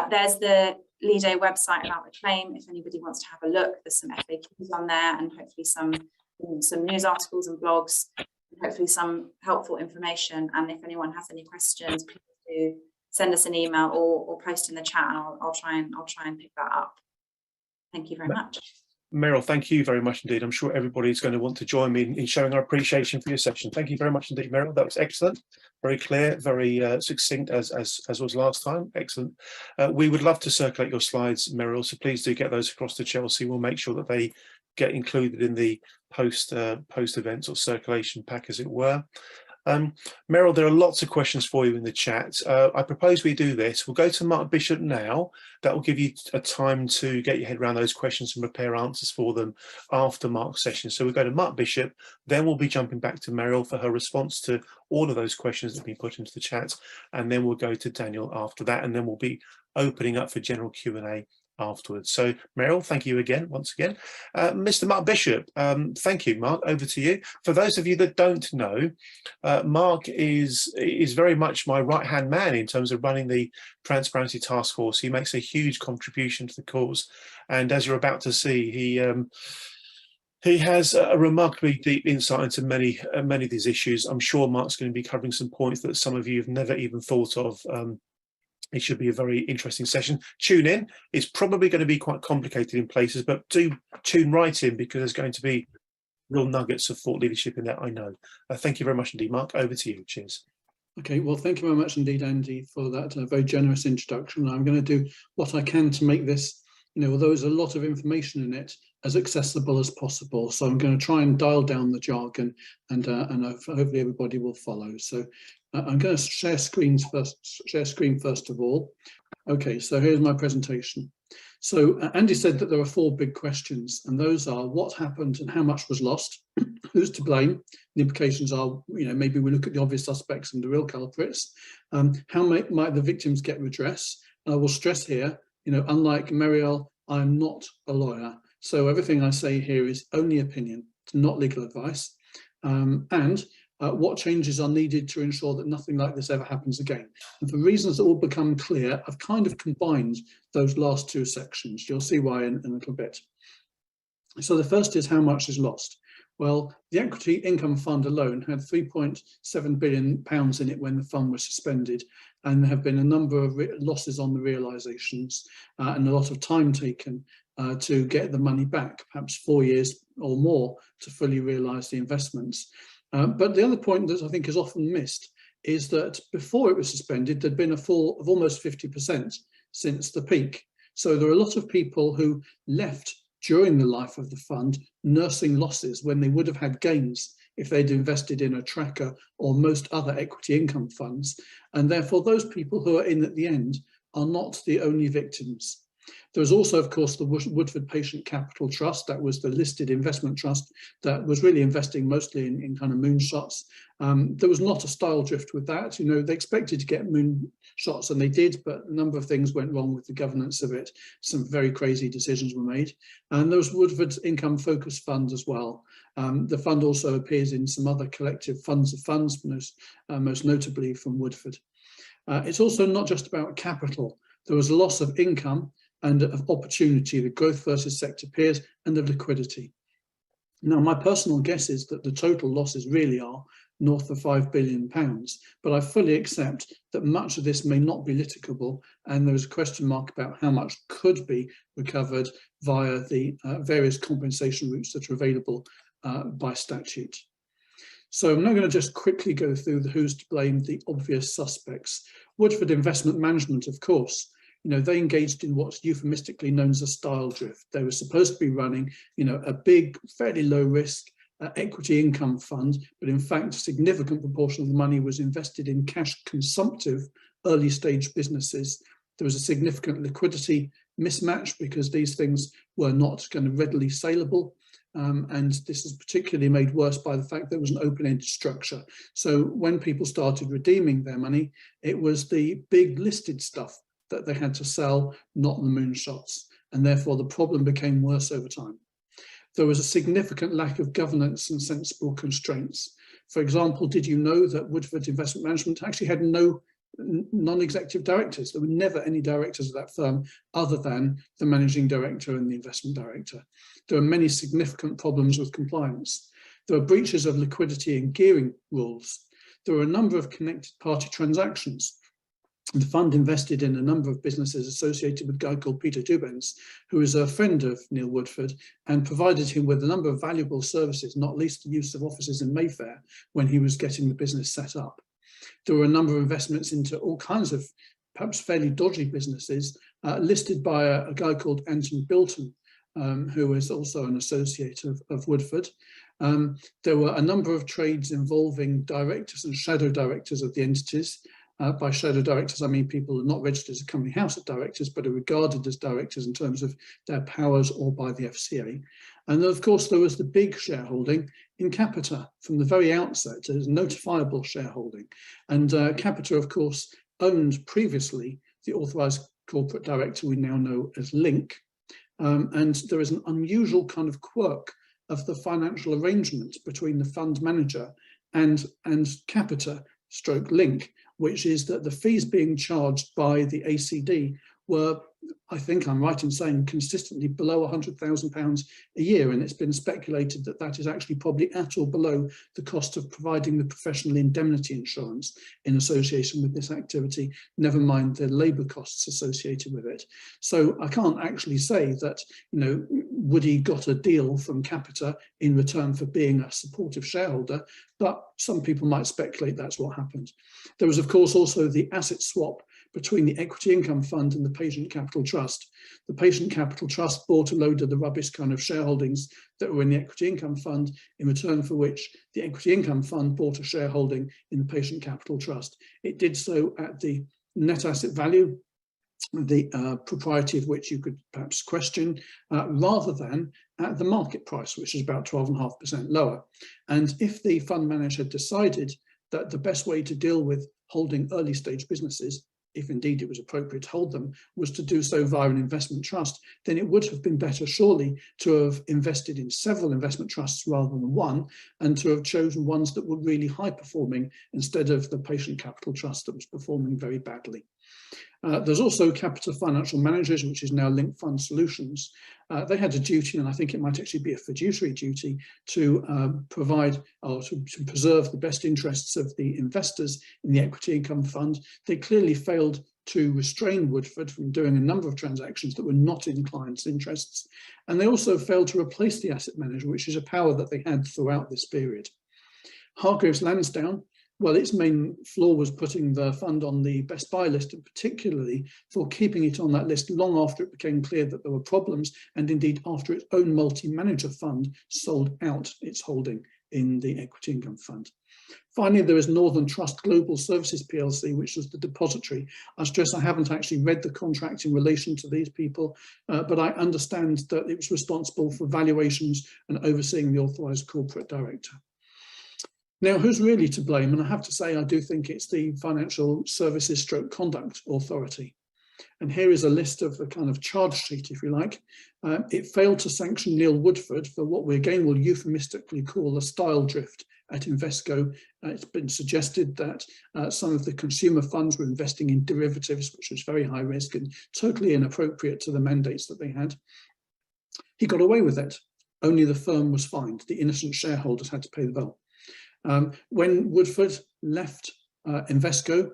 Speaker 3: There's the Liday website about the claim if anybody wants to have a look. There's some FAQs on there, and hopefully some news articles and blogs, and hopefully some helpful information. And if anyone has any questions, please do send us an email or post in the chat, and I'll try and pick that up. Thank you very much.
Speaker 1: Meryl, thank you very much indeed. I'm sure everybody's going to want to join me in showing our appreciation for your session. Thank you very much indeed, Meryl. That was excellent, very clear, very succinct as was last time. Excellent. We would love to circulate your slides, Meryl, so please do get those across to Chelsea. We'll make sure that they get included in the post events or circulation pack, as it were. Meryl, there are lots of questions for you in the chat. I propose we do this. We'll go to Mark Bishop now. That will give you a time to get your head around those questions and prepare answers for them after Mark's session. So we'll go to Mark Bishop, then we'll be jumping back to Meryl for her response to all of those questions that have been put into the chat. And then we'll go to Daniel after that, and then we'll be opening up for general Q&A afterwards. So Meryl, thank you again, once again. Mr. Mark Bishop, thank you, Mark, over to you. For those of you that don't know, Mark is very much my right-hand man in terms of running the Transparency Task Force. He makes a huge contribution to the cause. And as you're about to see, he has a remarkably deep insight into many of these issues. I'm sure Mark's going to be covering some points that some of you have never even thought of. It should be a very interesting session. Tune in. It's probably going to be quite complicated in places, but do tune right in, because there's going to be real nuggets of thought leadership in there, I know. Thank you very much indeed, Mark. Over to you. Cheers.
Speaker 4: Okay, well, thank you very much indeed, Andy, for that very generous introduction. I'm going to do what I can to make this, although there's a lot of information in it, as accessible as possible. So I'm going to try and dial down the jargon, and hopefully everybody will follow. So I'm going to share screen first of all. Okay, so here's my presentation. So Andy said that there are 4 big questions, and those are: what happened and how much was lost? Who's to blame? The implications are, maybe we look at the obvious suspects and the real culprits. How might the victims get redress? I will stress here, unlike Marielle, I'm not a lawyer. So everything I say here is only opinion, it's not legal advice. What changes are needed to ensure that nothing like this ever happens again. And for reasons that will become clear, I've kind of combined those last 2 sections. You'll see why in a little bit. So the first is how much is lost. Well, the Equity Income Fund alone had £3.7 billion in it when the fund was suspended, and there have been a number of losses on the realisations and a lot of time taken to get the money back, perhaps 4 years or more to fully realise the investments. But the other point that I think is often missed is that before it was suspended, there'd been a fall of almost 50% since the peak. So there are a lot of people who left during the life of the fund nursing losses when they would have had gains if they'd invested in a tracker or most other equity income funds. And therefore, those people who are in at the end are not the only victims. There's also, of course, the Woodford Patient Capital Trust. That was the listed investment trust that was really investing mostly in kind of moonshots. There was not a style drift with that. They expected to get moonshots, and they did, but a number of things went wrong with the governance of it. Some very crazy decisions were made. And there was Woodford's Income Focus Fund as well. The fund also appears in some other collective funds of funds, most notably from Woodford. It's also not just about capital. There was a loss of income and of opportunity, the growth versus sector peers, and of liquidity. Now, my personal guess is that the total losses really are north of £5 billion, but I fully accept that much of this may not be litigable, and there is a question mark about how much could be recovered via the various compensation routes that are available by statute. So I'm now going to just quickly go through the who's to blame, the obvious suspects. Woodford Investment Management, of course. They engaged in what's euphemistically known as a style drift. They were supposed to be running, a big, fairly low risk equity income fund, but in fact, a significant proportion of the money was invested in cash consumptive early stage businesses. There was a significant liquidity mismatch because these things were not kind of readily saleable. And this is particularly made worse by the fact there was an open-ended structure. So when people started redeeming their money, it was the big listed stuff that they had to sell, not the moonshots, and therefore the problem became worse over time. There was a significant lack of governance and sensible constraints. For example, did you know that Woodford Investment Management actually had no non-executive directors? There were never any directors of that firm other than the managing director and the investment director. There are many significant problems with compliance. There are breaches of liquidity and gearing rules. There are a number of connected party transactions. The fund invested in a number of businesses associated with a guy called Peter Dubens, who is a friend of Neil Woodford, and provided him with a number of valuable services, not least the use of offices in Mayfair when he was getting the business set up. There were a number of investments into all kinds of perhaps fairly dodgy businesses, listed by a guy called Anton Bilton, who is also an associate of Woodford. There were a number of trades involving directors and shadow directors of the entities. By shadow directors, I mean people who are not registered as a company house of directors, but are regarded as directors in terms of their powers or by the FCA. And of course, there was the big shareholding in Capita from the very outset as notifiable shareholding. And Capita, of course, owned previously the authorised corporate director we now know as Link. And there is an unusual kind of quirk of the financial arrangement between the fund manager and Capita / Link, which is that the fees being charged by the ACD were, I think I'm right in saying, consistently below £100,000 a year. And it's been speculated that that is actually probably at or below the cost of providing the professional indemnity insurance in association with this activity, never mind the labour costs associated with it. So I can't actually say that, you know, Woody got a deal from Capita in return for being a supportive shareholder, but some people might speculate that's what happened. There was, of course, also the asset swap between the Equity Income Fund and the Patient Capital Trust. The Patient Capital Trust bought a load of the rubbish kind of shareholdings that were in the Equity Income Fund, in return for which the Equity Income Fund bought a shareholding in the Patient Capital Trust. It did so at the net asset value, the propriety of which you could perhaps question, rather than at the market price, which is about 12.5% lower. And if the fund manager had decided that the best way to deal with holding early stage businesses, if indeed it was appropriate to hold them, was to do so via an investment trust, then it would have been better surely to have invested in several investment trusts rather than one, and to have chosen ones that were really high performing instead of the Patient Capital Trust that was performing very badly. There's also Capita Financial Managers, which is now Link Fund Solutions. They had a duty, and I think it might actually be a fiduciary duty, to provide or to preserve the best interests of the investors in the Equity Income Fund. They clearly failed to restrain Woodford from doing a number of transactions that were not in clients' interests. And they also failed to replace the asset manager, which is a power that they had throughout this period. Hargreaves Lansdown, well, its main flaw was putting the fund on the best buy list, and particularly for keeping it on that list long after it became clear that there were problems, and indeed after its own multi-manager fund sold out its holding in the Equity Income Fund. Finally, there is Northern Trust Global Services PLC, which was the depository. I stress I haven't actually read the contract in relation to these people, but I understand that it was responsible for valuations and overseeing the authorised corporate director. Now, who's really to blame? And I have to say, I do think it's the Financial Services / Conduct Authority. And here is a list of the kind of charge sheet, if you like. It failed to sanction Neil Woodford for what we again will euphemistically call a style drift at Invesco. It's been suggested that some of the consumer funds were investing in derivatives, which was very high risk and totally inappropriate to the mandates that they had. He got away with it. Only the firm was fined. The innocent shareholders had to pay the bill. When Woodford left Invesco,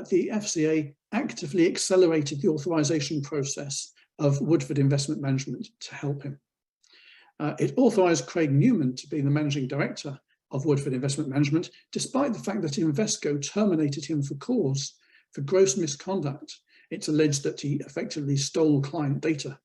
Speaker 4: the FCA actively accelerated the authorisation process of Woodford Investment Management to help him. It authorised Craig Newman to be the managing director of Woodford Investment Management, despite the fact that Invesco terminated him for cause for gross misconduct. It's alleged that he effectively stole client data.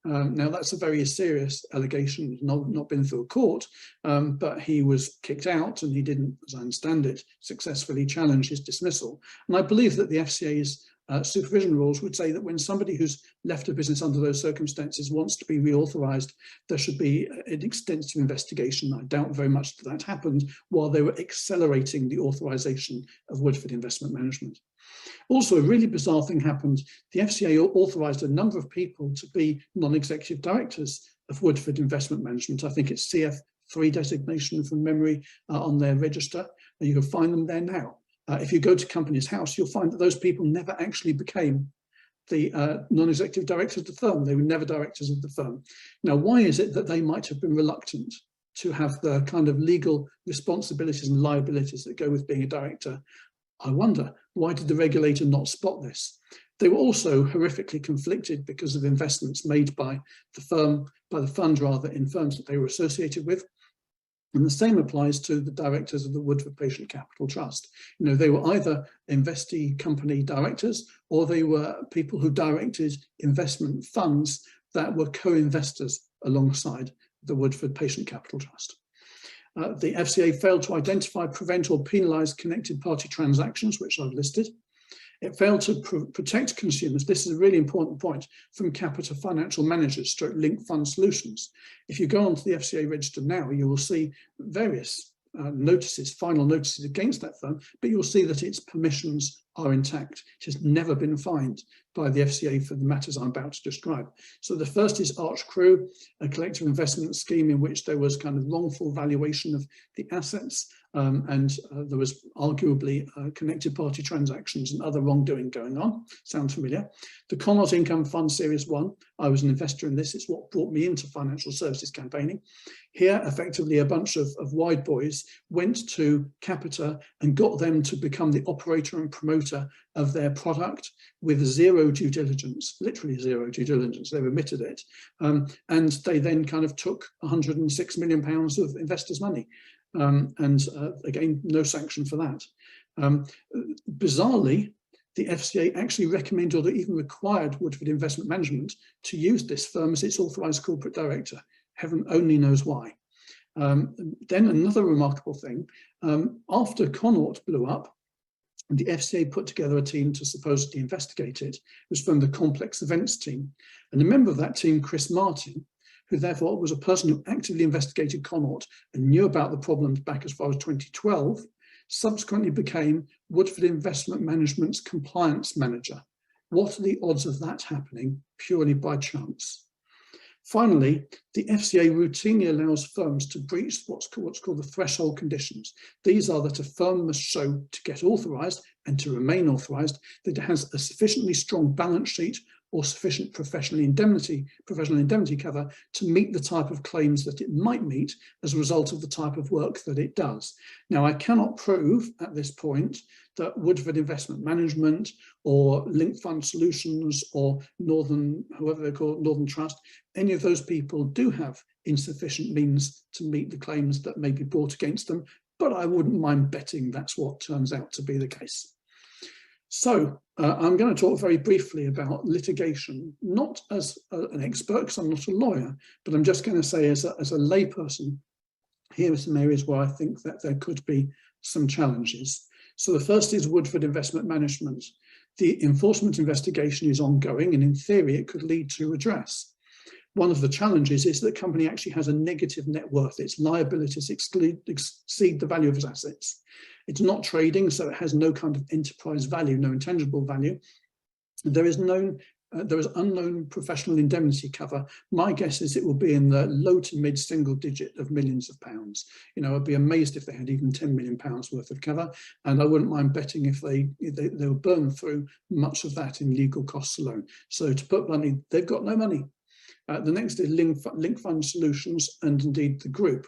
Speaker 4: Now, that's a very serious allegation. It's not been through a court, but he was kicked out and he didn't, as I understand it, successfully challenge his dismissal. And I believe that the FCA's supervision rules would say that when somebody who's left a business under those circumstances wants to be reauthorised, there should be an extensive investigation. I doubt very much that happened while they were accelerating the authorisation of Woodford Investment Management. Also, a really bizarre thing happened. The FCA authorised a number of people to be non-executive directors of Woodford Investment Management. I think it's CF3 designation from memory on their register, and you can find them there now. If you go to Companies House, you'll find that those people never actually became the non-executive directors of the firm. They were never directors of the firm. Now, why is it that they might have been reluctant to have the kind of legal responsibilities and liabilities that go with being a director? I wonder, why did the regulator not spot this? They were also horrifically conflicted because of investments made by the fund rather, in firms that they were associated with. And the same applies to the directors of the Woodford Patient Capital Trust. You know, they were either investee company directors, or they were people who directed investment funds that were co-investors alongside the Woodford Patient Capital Trust. The FCA failed to identify, prevent or penalise connected party transactions, which I've listed. It failed to protect consumers, this is a really important point, from capita financial managers stroke linked fund solutions. If you go onto the FCA register now, you will see various notices, final notices against that firm, but you'll see that its permissions are intact. It has never been fined by the FCA for the matters I'm about to describe. So the first is Arch Crew, a collective investment scheme in which there was kind of wrongful valuation of the assets, and there was arguably connected party transactions and other wrongdoing going on. Sounds familiar? The Connaught Income Fund Series 1, I was an investor in this, it's what brought me into financial services campaigning. Here, effectively, a bunch of wide boys went to Capita and got them to become the operator and promoter of their product with zero due diligence, literally zero due diligence, they've omitted it. And they then kind of took £106 million of investors' money. Again, no sanction for that. Bizarrely, the FCA actually recommended or even required Woodford Investment Management to use this firm as its authorised corporate director. Heaven only knows why. Then another remarkable thing, after Connaught blew up, the FCA put together a team to supposedly investigate it. It was from the complex events team. And a member of that team, Chris Martin, who therefore was a person who actively investigated Connaught and knew about the problems back as far as 2012, subsequently became Woodford Investment Management's compliance manager. What are the odds of that happening purely by chance? Finally, the FCA routinely allows firms to breach what's called the threshold conditions. These are that a firm must show to get authorised and to remain authorised that it has a sufficiently strong balance sheet or sufficient professional indemnity cover to meet the type of claims that it might meet as a result of the type of work that it does. Now, I cannot prove at this point that Woodford Investment Management or Linked Fund Solutions or Northern, whoever they're called, Northern Trust, any of those people do have insufficient means to meet the claims that may be brought against them, but I wouldn't mind betting that's what turns out to be the case. So I'm going to talk very briefly about litigation, not as an expert, because I'm not a lawyer, but I'm just going to say as a layperson, here are some areas where I think that there could be some challenges. So the first is Woodford Investment Management. The enforcement investigation is ongoing, and in theory, it could lead to redress. One of the challenges is that the company actually has a negative net worth. Its liabilities exceed the value of its assets. It's not trading, so it has no kind of enterprise value, no intangible value. There is unknown professional indemnity cover. My guess is it will be in the low to mid single digit of millions of pounds. You know, I'd be amazed if they had even £10 million worth of cover, and I wouldn't mind betting if they'll burn through much of that in legal costs alone. So to put money, they've got no money. The next is Link Fund Solutions and indeed the group.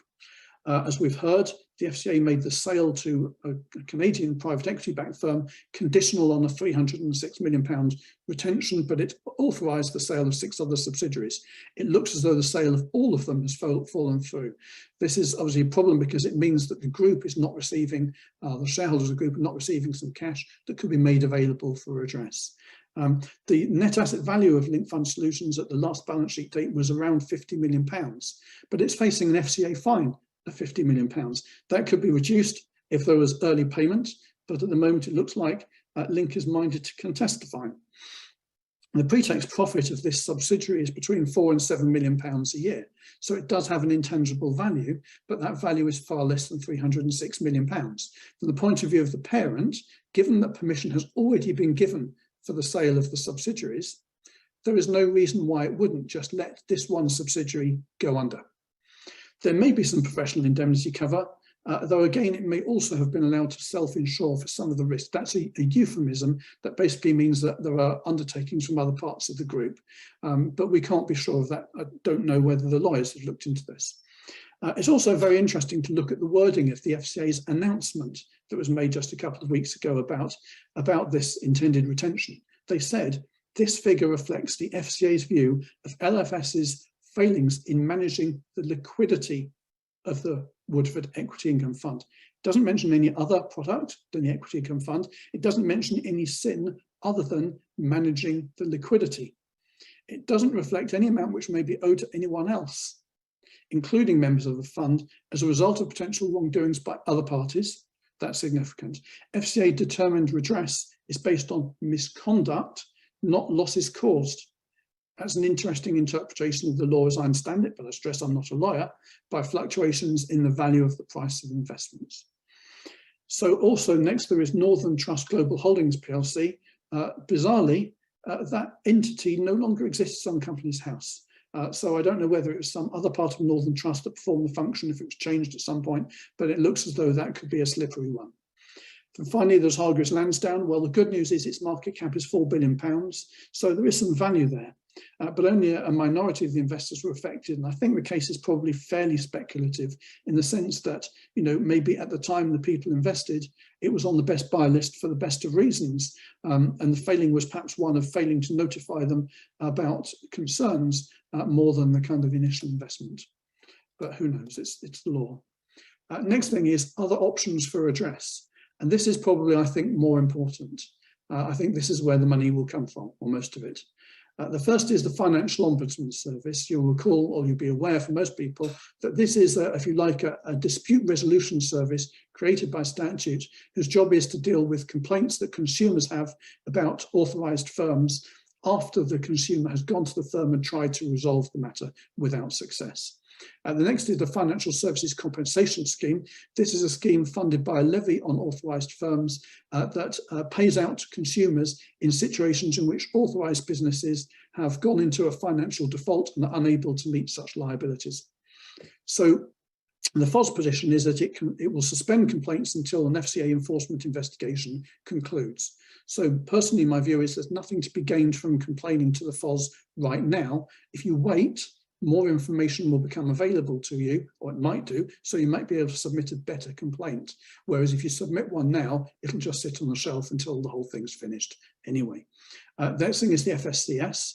Speaker 4: As we've heard, the FCA made the sale to a Canadian private equity-backed firm conditional on a £306 million retention, but it authorised the sale of 6 other subsidiaries. It looks as though the sale of all of them has fallen through. This is obviously a problem because it means that the group is not receiving, the shareholders of the group are not receiving some cash that could be made available for redress. The net asset value of Linked Fund Solutions at the last balance sheet date was around £50 million, but it's facing an FCA fine of £50 million. That could be reduced if there was early payment, but at the moment it looks like Link is minded to contest the fine. The pre-tax profit of this subsidiary is between £4 and £7 million a year, so it does have an intangible value, but that value is far less than £306 million. From the point of view of the parent, given that permission has already been given for the sale of the subsidiaries, there is no reason why it wouldn't just let this one subsidiary go under. There may be some professional indemnity cover, though again, it may also have been allowed to self-insure for some of the risk. That's a euphemism that basically means that there are undertakings from other parts of the group, but we can't be sure of that. I don't know whether the lawyers have looked into this. It's also very interesting to look at the wording of the FCA's announcement that was made just a couple of weeks ago about this intended retention. They said, this figure reflects the FCA's view of LFS's failings in managing the liquidity of the Woodford Equity Income Fund. It doesn't mention any other product than the Equity Income Fund. It doesn't mention any sin other than managing the liquidity. It doesn't reflect any amount which may be owed to anyone else, including members of the fund, as a result of potential wrongdoings by other parties. That's significant. FCA determined redress is based on misconduct, not losses caused. That's an interesting interpretation of the law as I understand it, but I stress I'm not a lawyer, by fluctuations in the value of the price of investments. So also next there is Northern Trust Global Holdings PLC. Bizarrely, that entity no longer exists on Companies House. So I don't know whether it was some other part of Northern Trust that performed the function, if it was changed at some point, but it looks as though that could be a slippery one. And finally, there's Hargreaves Lansdown. Well, the good news is its market cap is £4 billion, so there is some value there. But only a minority of the investors were affected. And I think the case is probably fairly speculative in the sense that, you know, maybe at the time the people invested, it was on the best buy list for the best of reasons. And the failing was perhaps one of failing to notify them about concerns more than the kind of initial investment. But who knows, it's the law. Next thing is other options for redress. And this is probably, I think, more important. I think this is where the money will come from, or most of it. The first is the Financial Ombudsman Service. You'll recall, or you'll be aware for most people, that this is, if you like, a dispute resolution service created by statute, whose job is to deal with complaints that consumers have about authorised firms after the consumer has gone to the firm and tried to resolve the matter without success. The next is the Financial Services Compensation Scheme. This is a scheme funded by a levy on authorised firms that pays out to consumers in situations in which authorised businesses have gone into a financial default and are unable to meet such liabilities. So the FOS position is that it will suspend complaints until an FCA enforcement investigation concludes. So personally, my view is there's nothing to be gained from complaining to the FOS right now. If you wait, more information will become available to you, or it might do, so you might be able to submit a better complaint. Whereas if you submit one now, it'll just sit on the shelf until the whole thing's finished anyway. Next thing is the FSCS.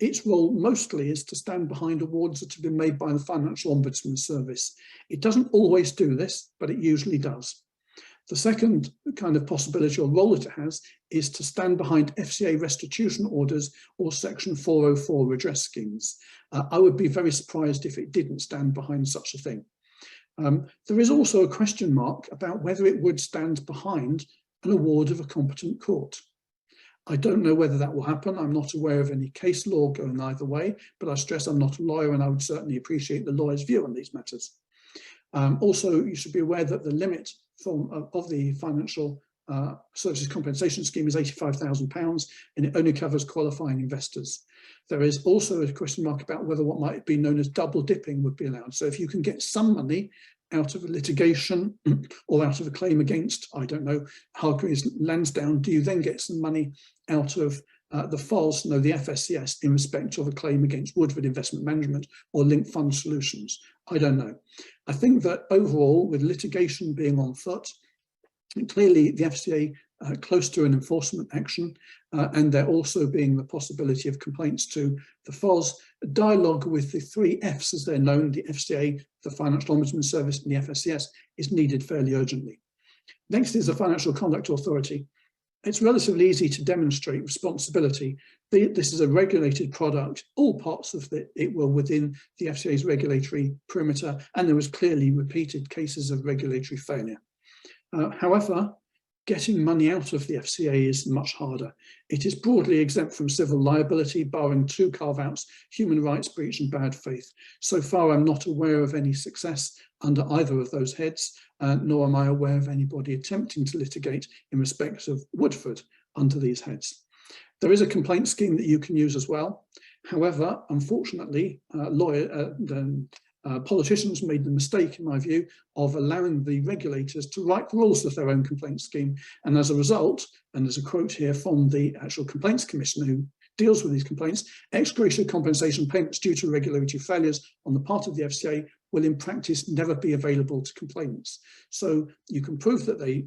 Speaker 4: Its role mostly is to stand behind awards that have been made by the Financial Ombudsman Service. It doesn't always do this, but it usually does. The second kind of possibility or role that it has is to stand behind FCA restitution orders or Section 404 redress schemes. I would be very surprised if it didn't stand behind such a thing. There is also a question mark about whether it would stand behind an award of a competent court. I don't know whether that will happen. I'm not aware of any case law going either way, but I stress I'm not a lawyer and I would certainly appreciate the lawyer's view on these matters. Also, you should be aware that the limit of the Financial Services Compensation Scheme is £85,000 and it only covers qualifying investors. There is also a question mark about whether what might be known as double dipping would be allowed. So if you can get some money out of a litigation or out of a claim against, I don't know, Hargreaves Lansdown, do you then get some money out of the FOS, no, the FSCS, in respect of a claim against Woodford Investment Management or Linked Fund Solutions? I don't know. I think that overall, with litigation being on foot, clearly the FCA close to an enforcement action, and there also being the possibility of complaints to the FOS, a dialogue with the three Fs, as they're known, the FCA, the Financial Ombudsman Service, and the FSCS, is needed fairly urgently. Next is the Financial Conduct Authority. It's relatively easy to demonstrate responsibility. This is a regulated product. All parts of it were within the FCA's regulatory perimeter, and there was clearly repeated cases of regulatory failure. However, getting money out of the FCA is much harder. It is broadly exempt from civil liability, barring two carve-outs, human rights breach and bad faith. So far, I'm not aware of any success under either of those heads, nor am I aware of anybody attempting to litigate in respect of Woodford under these heads. There is a complaint scheme that you can use as well. However, unfortunately, politicians made the mistake, in my view, of allowing the regulators to write the rules of their own complaint scheme. And as a result, and there's a quote here from the actual Complaints Commissioner who deals with these complaints, ex gratia compensation payments due to regulatory failures on the part of the FCA will in practice never be available to complainants. So you can prove that they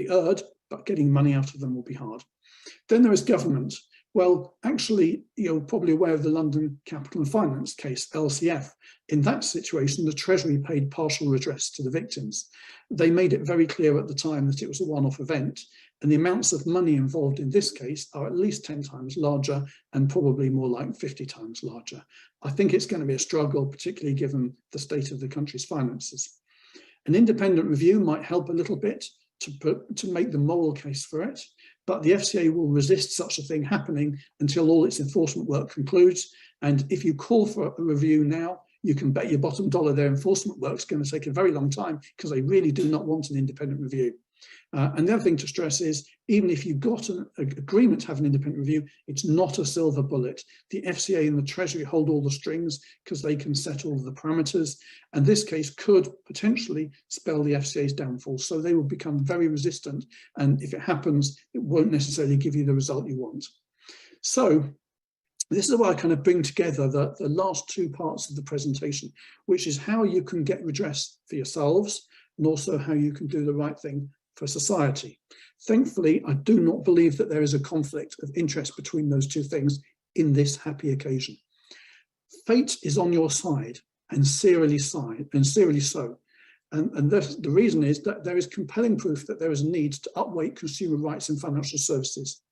Speaker 4: erred, but getting money out of them will be hard. Then there is government. Well, actually, you're probably aware of the London Capital and Finance case, LCF. In that situation, the Treasury paid partial redress to the victims. They made it very clear at the time that it was a one-off event, and the amounts of money involved in this case are at least 10 times larger and probably more like 50 times larger. I think it's going to be a struggle, particularly given the state of the country's finances. An independent review might help a little bit to make the moral case for it, but the FCA will resist such a thing happening until all its enforcement work concludes. And if you call for a review now, you can bet your bottom dollar their enforcement work is going to take a very long time, because they really do not want an independent review. And the other thing to stress is, even if you've got an agreement to have an independent review, it's not a silver bullet. The FCA and the Treasury hold all the strings because they can set all the parameters. And this case could potentially spell the FCA's downfall. So they will become very resistant. And if it happens, it won't necessarily give you the result you want. So this is why I kind of bring together the last two parts of the presentation, which is how you can get redress for yourselves and also how you can do the right thing for society. Thankfully, I do not believe that there is a conflict of interest between those two things in this happy occasion. Fate is on your side, and serially so. And the reason is that there is compelling proof that there is a need to upweight consumer rights in financial services.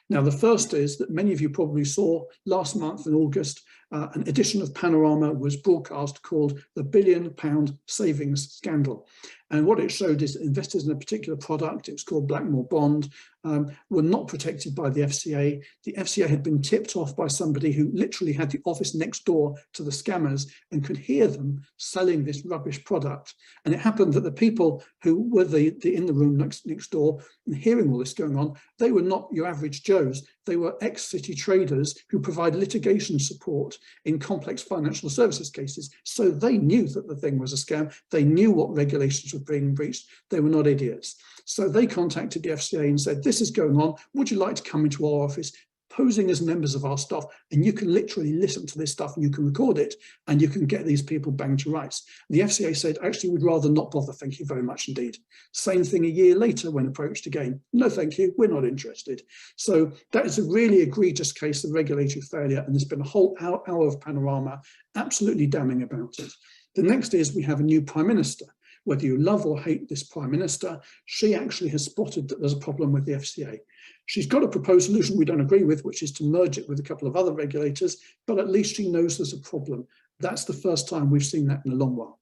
Speaker 4: Now, the first is that many of you probably saw last month in August, an edition of Panorama was broadcast called the £1 billion savings scandal. And what it showed is that investors in a particular product, it was called Blackmore Bond, were not protected by the FCA. The FCA had been tipped off by somebody who literally had the office next door to the scammers and could hear them selling this rubbish product. And it happened that the people who were in the room next door and hearing all this going on, they were not your average Joes. They were ex-city traders who provide litigation support in complex financial services cases. So they knew that the thing was a scam. They knew what regulations were being breached. They were not idiots. So they contacted the FCA and said, this is going on. Would you like to come into our office, posing as members of our staff? And you can literally listen to this stuff and you can record it and you can get these people banged to rights. The FCA said, actually, we'd rather not bother. Thank you very much indeed. Same thing a year later when approached again. No, thank you. We're not interested. So that is a really egregious case of regulatory failure. And there's been a whole hour of Panorama absolutely damning about it. The next is we have a new Prime Minister. Whether you love or hate this Prime Minister, she actually has spotted that there's a problem with the FCA. She's got a proposed solution we don't agree with, which is to merge it with a couple of other regulators, but at least she knows there's a problem. That's the first time we've seen that in a long while.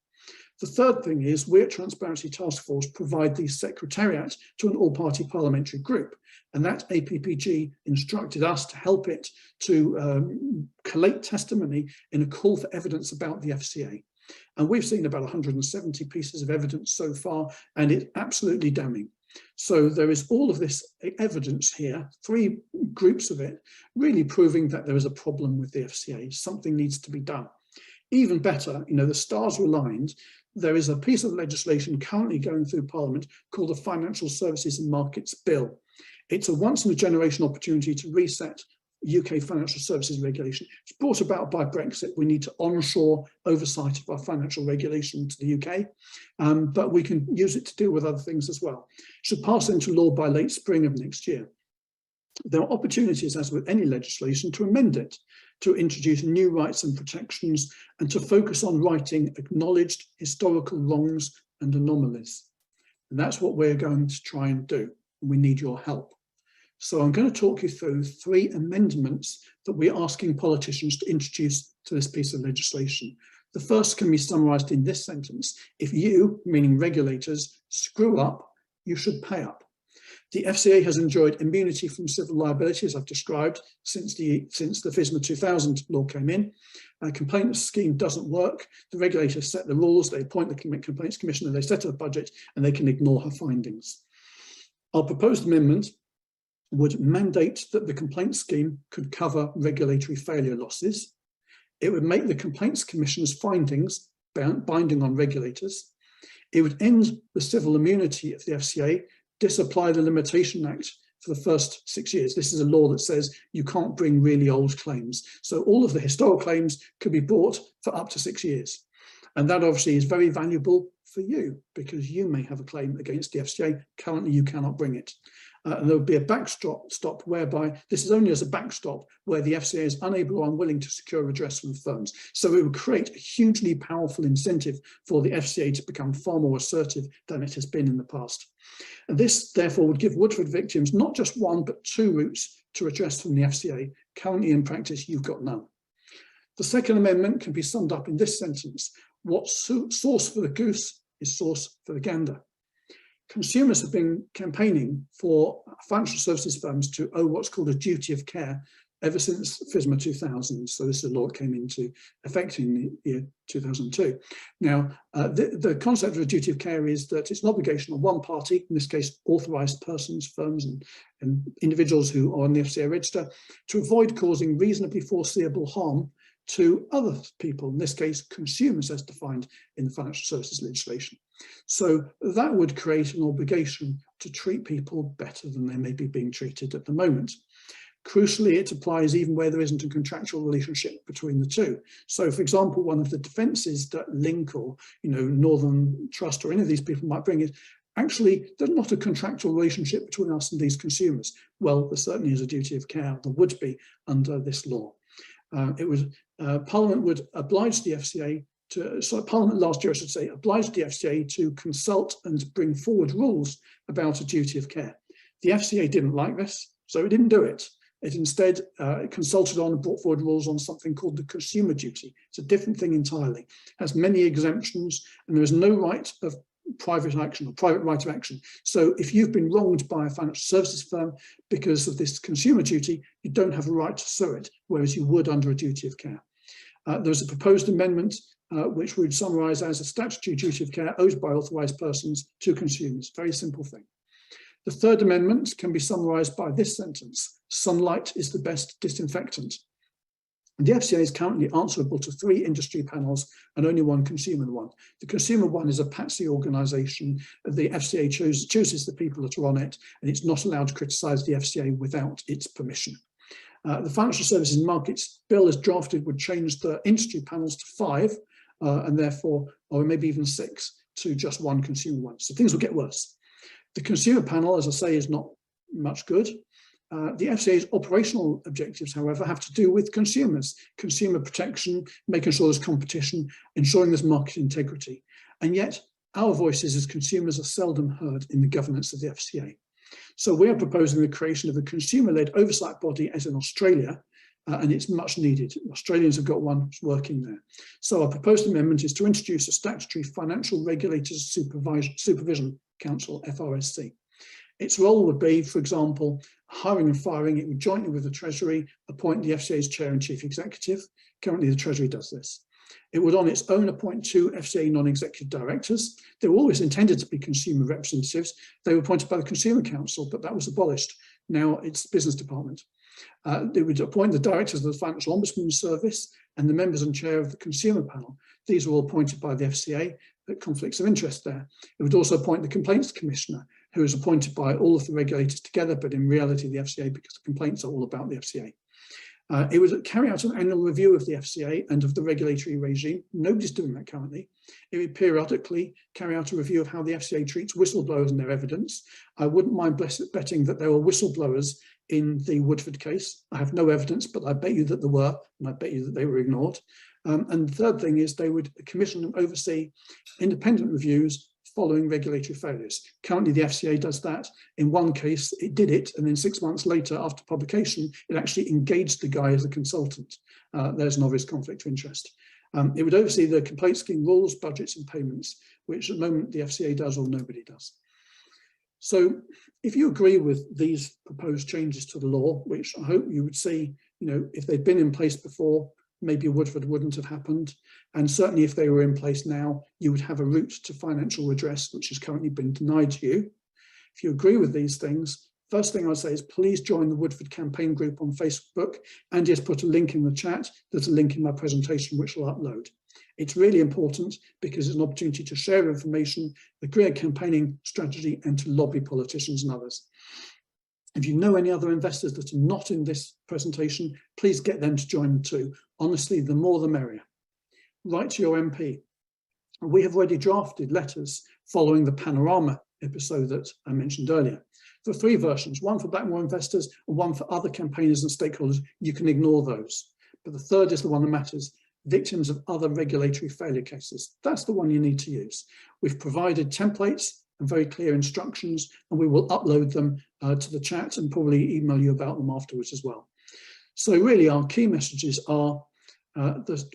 Speaker 4: The third thing is we at Transparency Task Force provide the secretariat to an all-party parliamentary group, and that APPG instructed us to help it to collate testimony in a call for evidence about the FCA. And we've seen about 170 pieces of evidence so far, and it's absolutely damning. So there is all of this evidence here, 3 groups of it, really proving that there is a problem with the FCA. Something needs to be done. Even better, the stars were aligned. There is a piece of legislation currently going through Parliament called the Financial Services and Markets Bill. It's a once-in-a-generation opportunity to reset UK financial services regulation. It's brought about by Brexit. We need to onshore oversight of our financial regulation to the UK, but we can use it to deal with other things as well. It should pass into law by late spring of next year. There are opportunities, as with any legislation, to amend it, to introduce new rights and protections, and to focus on righting acknowledged historical wrongs and anomalies. And that's what we're going to try and do. We need your help. So I'm going to talk you through 3 amendments that we're asking politicians to introduce to this piece of legislation. The first can be summarised in this sentence: if you, meaning regulators, screw up, you should pay up. The FCA has enjoyed immunity from civil liability, as I've described, since the FSMA 2000 law came in. A complaints scheme doesn't work. The regulators set the rules, they appoint the complaints commissioner, they set a budget, and they can ignore her findings. Our proposed amendment would mandate that the complaints scheme could cover regulatory failure losses. It would make the complaints commissioner's findings binding on regulators. It would end the civil immunity of the FCA, disapply the Limitation Act for the first 6 years. This is a law that says you can't bring really old claims. So all of the historic claims could be brought for up to 6 years. And that obviously is very valuable for you because you may have a claim against the FCA. Currently, you cannot bring it. And there would be a backstop whereby this is only as a backstop where the FCA is unable or unwilling to secure redress from firms. So it would create a hugely powerful incentive for the FCA to become far more assertive than it has been in the past. And this, therefore, would give Woodford victims not just one, but two routes to redress from the FCA. Currently, in practice, you've got none. The Second Amendment can be summed up in this sentence: what's sauce for the goose is sauce for the gander. Consumers have been campaigning for financial services firms to owe what's called a duty of care ever since FSMA 2000. So this is a law that came into effect in the year 2002. Now, the concept of a duty of care is that it's an obligation on one party, in this case, authorised persons, firms and individuals who are on the FCA register, to avoid causing reasonably foreseeable harm to other people, in this case, consumers as defined in the financial services legislation. So that would create an obligation to treat people better than they may be being treated at the moment. Crucially, it applies even where there isn't a contractual relationship between the two. So, for example, one of the defences that Link or Northern Trust or any of these people might bring is, actually, there's not a contractual relationship between us and these consumers. Well, there certainly is a duty of care. There would be under this law. Parliament would oblige the FCA Parliament last year, I should say, obliged the FCA to consult and bring forward rules about a duty of care. The FCA didn't like this, so it didn't do it. It instead consulted on and brought forward rules on something called the consumer duty. It's a different thing entirely. It has many exemptions, and there is no right of private action or private right of action. So if you've been wronged by a financial services firm because of this consumer duty, you don't have a right to sue it, whereas you would under a duty of care. There's a proposed amendment which would summarise as a statutory duty of care owed by authorised persons to consumers. Very simple thing. The Third Amendment can be summarised by this sentence: sunlight is the best disinfectant. The FCA is currently answerable to 3 industry panels and only 1 consumer one. The consumer one is a patsy organisation. The FCA chooses the people that are on it, and it's not allowed to criticise the FCA without its permission. The Financial Services and Markets Bill as drafted would change the industry panels to 5, and therefore, or maybe even 6, to just 1 consumer one. So things will get worse. The consumer panel, as I say, is not much good. The FCA's operational objectives, however, have to do with consumers, consumer protection, making sure there's competition, ensuring there's market integrity. And yet, our voices as consumers are seldom heard in the governance of the FCA. So we are proposing the creation of a consumer-led oversight body as in Australia, and it's much needed. Australians have got one working there. So our proposed amendment is to introduce a statutory Financial Regulators Supervision Council, FRSC. Its role would be, for example, hiring and firing. It would jointly with the Treasury appoint the FCA's chair and chief executive. Currently, the Treasury does this. It would on its own appoint 2 FCA non-executive directors. They were always intended to be consumer representatives. They were appointed by the Consumer Council, but that was abolished. Now it's the Business Department. They would appoint the directors of the Financial Ombudsman Service and the members and chair of the Consumer Panel. These were all appointed by the FCA. Conflicts of interest there. It would also appoint the Complaints Commissioner, who is appointed by all of the regulators together, but in reality the FCA, because the complaints are all about the FCA. It would carry out an annual review of the FCA and of the regulatory regime. Nobody's doing that currently. It would periodically carry out a review of how the FCA treats whistleblowers and their evidence. I wouldn't mind betting that there were whistleblowers in the Woodford case. I have no evidence, but I bet you that there were, and I bet you that they were ignored. And the third thing is they would commission and oversee independent reviews following regulatory failures. Currently, the FCA does that. In one case, it did it, and then 6 months later, after publication, it actually engaged the guy as a consultant. There's an obvious conflict of interest. It would oversee the complaint scheme rules, budgets, and payments, which at the moment the FCA does or nobody does. So if you agree with these proposed changes to the law, which I hope you would see, if they'd been in place before, maybe Woodford wouldn't have happened. And certainly if they were in place now, you would have a route to financial redress, which has currently been denied to you. If you agree with these things, first thing I'd say is please join the Woodford campaign group on Facebook, and just put a link in the chat. There's a link in my presentation, which I'll upload. It's really important because it's an opportunity to share information, agree a campaigning strategy, and to lobby politicians and others. If you know any other investors that are not in this presentation, please get them to join too. Honestly, the more the merrier. Write to your MP. We have already drafted letters following the Panorama episode that I mentioned earlier. There are 3 versions, one for Blackmore investors and one for other campaigners and stakeholders. You can ignore those. But the third is the one that matters, victims of other regulatory failure cases. That's the one you need to use. We've provided templates and very clear instructions, and we will upload them to the chat and probably email you about them afterwards as well. So really our key messages are,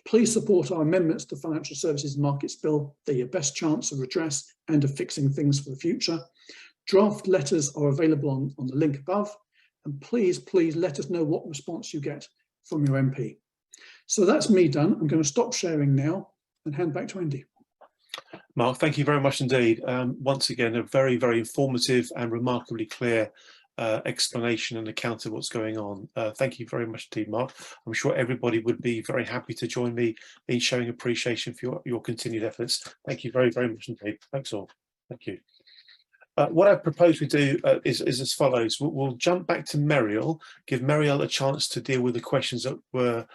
Speaker 4: please support our amendments to the Financial Services Markets Bill. They're your best chance of redress and of fixing things for the future. Draft letters are available on the link above. And please let us know what response you get from your MP. So that's me done. I'm going to stop sharing now and hand back to Andy.
Speaker 1: Mark, thank you very much indeed. Once again, a very, very informative and remarkably clear explanation and account of what's going on. Thank you very much indeed, Mark. I'm sure everybody would be very happy to join me in showing appreciation for your continued efforts. Thank you very, very much indeed. Thanks all. Thank you. What I propose we do is as follows. We'll jump back to Muriel, give Muriel a chance to deal with the questions that were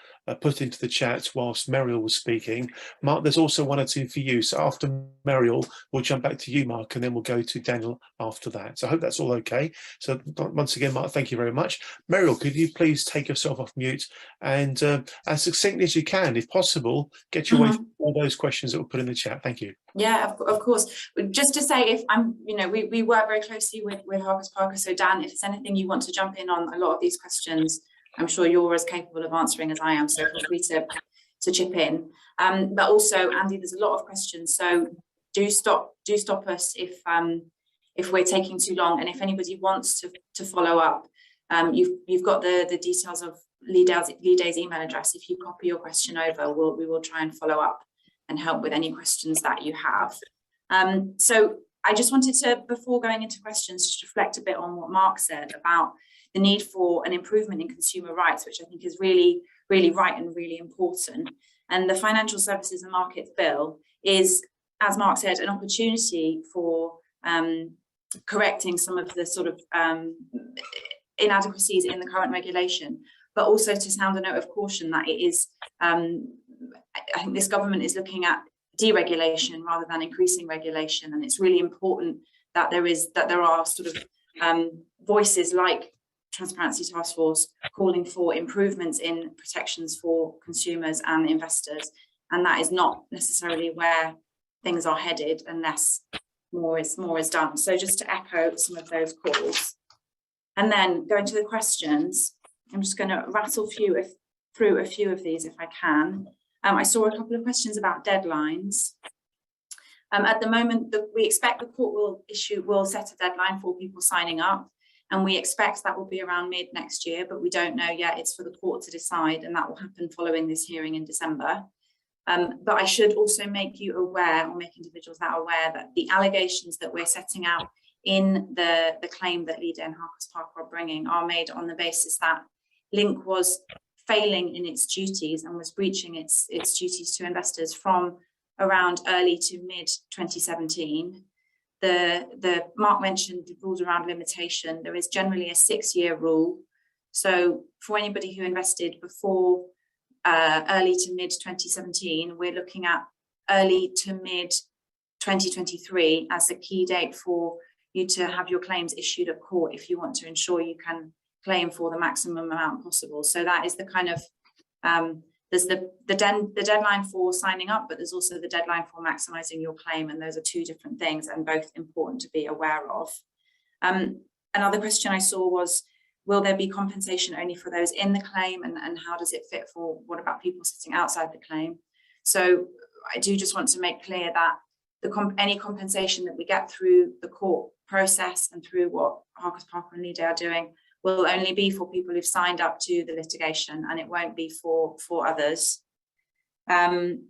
Speaker 1: put into the chat whilst Muriel was speaking. Mark, there's also 1 or 2 for you. So after Muriel, we'll jump back to you, Mark, and then we'll go to Daniel after that. So I hope that's all okay. So once again, Mark, thank you very much. Muriel, could you please take yourself off mute and as succinctly as you can, if possible, get your way through all those questions that were put in the chat. Thank you.
Speaker 3: Yeah, of course. Just to say, if I'm, we work very closely with Harcus Parker. So Dan, if there's anything you want to jump in on a lot of these questions, I'm sure you're as capable of answering as I am. So feel free to chip in. But also, Andy, there's a lot of questions. So do stop us if we're taking too long. And if anybody wants to follow up, you've got the details of Lee Day's email address. If you copy your question over, we will try and follow up and help with any questions that you have. So I just wanted to, before going into questions, just reflect a bit on what Mark said about the need for an improvement in consumer rights, which I think is really, really right and really important. And the Financial Services and Markets Bill is, as Mark said, an opportunity for correcting some of the sort of inadequacies in the current regulation, but also to sound a note of caution that it is, I think this government is looking at deregulation rather than increasing regulation, and it's really important that there are sort of voices like Transparency Task Force calling for improvements in protections for consumers and investors, and that is not necessarily where things are headed unless more is done. So just to echo some of those calls, and then going to the questions, I'm just going to rattle through a few of these if I can. I saw a couple of questions about deadlines. At the moment, we expect the court will set a deadline for people signing up, and we expect that will be around mid next year, but we don't know yet. It's for the court to decide, and that will happen following this hearing in December. But I should also make you aware, or make individuals that are aware, that the allegations that we're setting out in the claim that Lee Day and Harcus Parker are bringing are made on the basis that Link was failing in its duties and was breaching its duties to investors from around early to mid 2017. The Mark mentioned the rules around limitation. There is generally a 6-year rule. So for anybody who invested before early to mid 2017, we're looking at early to mid 2023 as a key date for you to have your claims issued at court if you want to ensure you can claim for the maximum amount possible. So that is the kind of there's the deadline for signing up, but there's also the deadline for maximizing your claim, and those are 2 different things and both important to be aware of. Another question I saw was, will there be compensation only for those in the claim, and how does it fit for what about people sitting outside the claim? So I do just want to make clear that any compensation that we get through the court process and through what Harcus Parker and Lee Day are doing will only be for people who've signed up to the litigation, and it won't be for others. And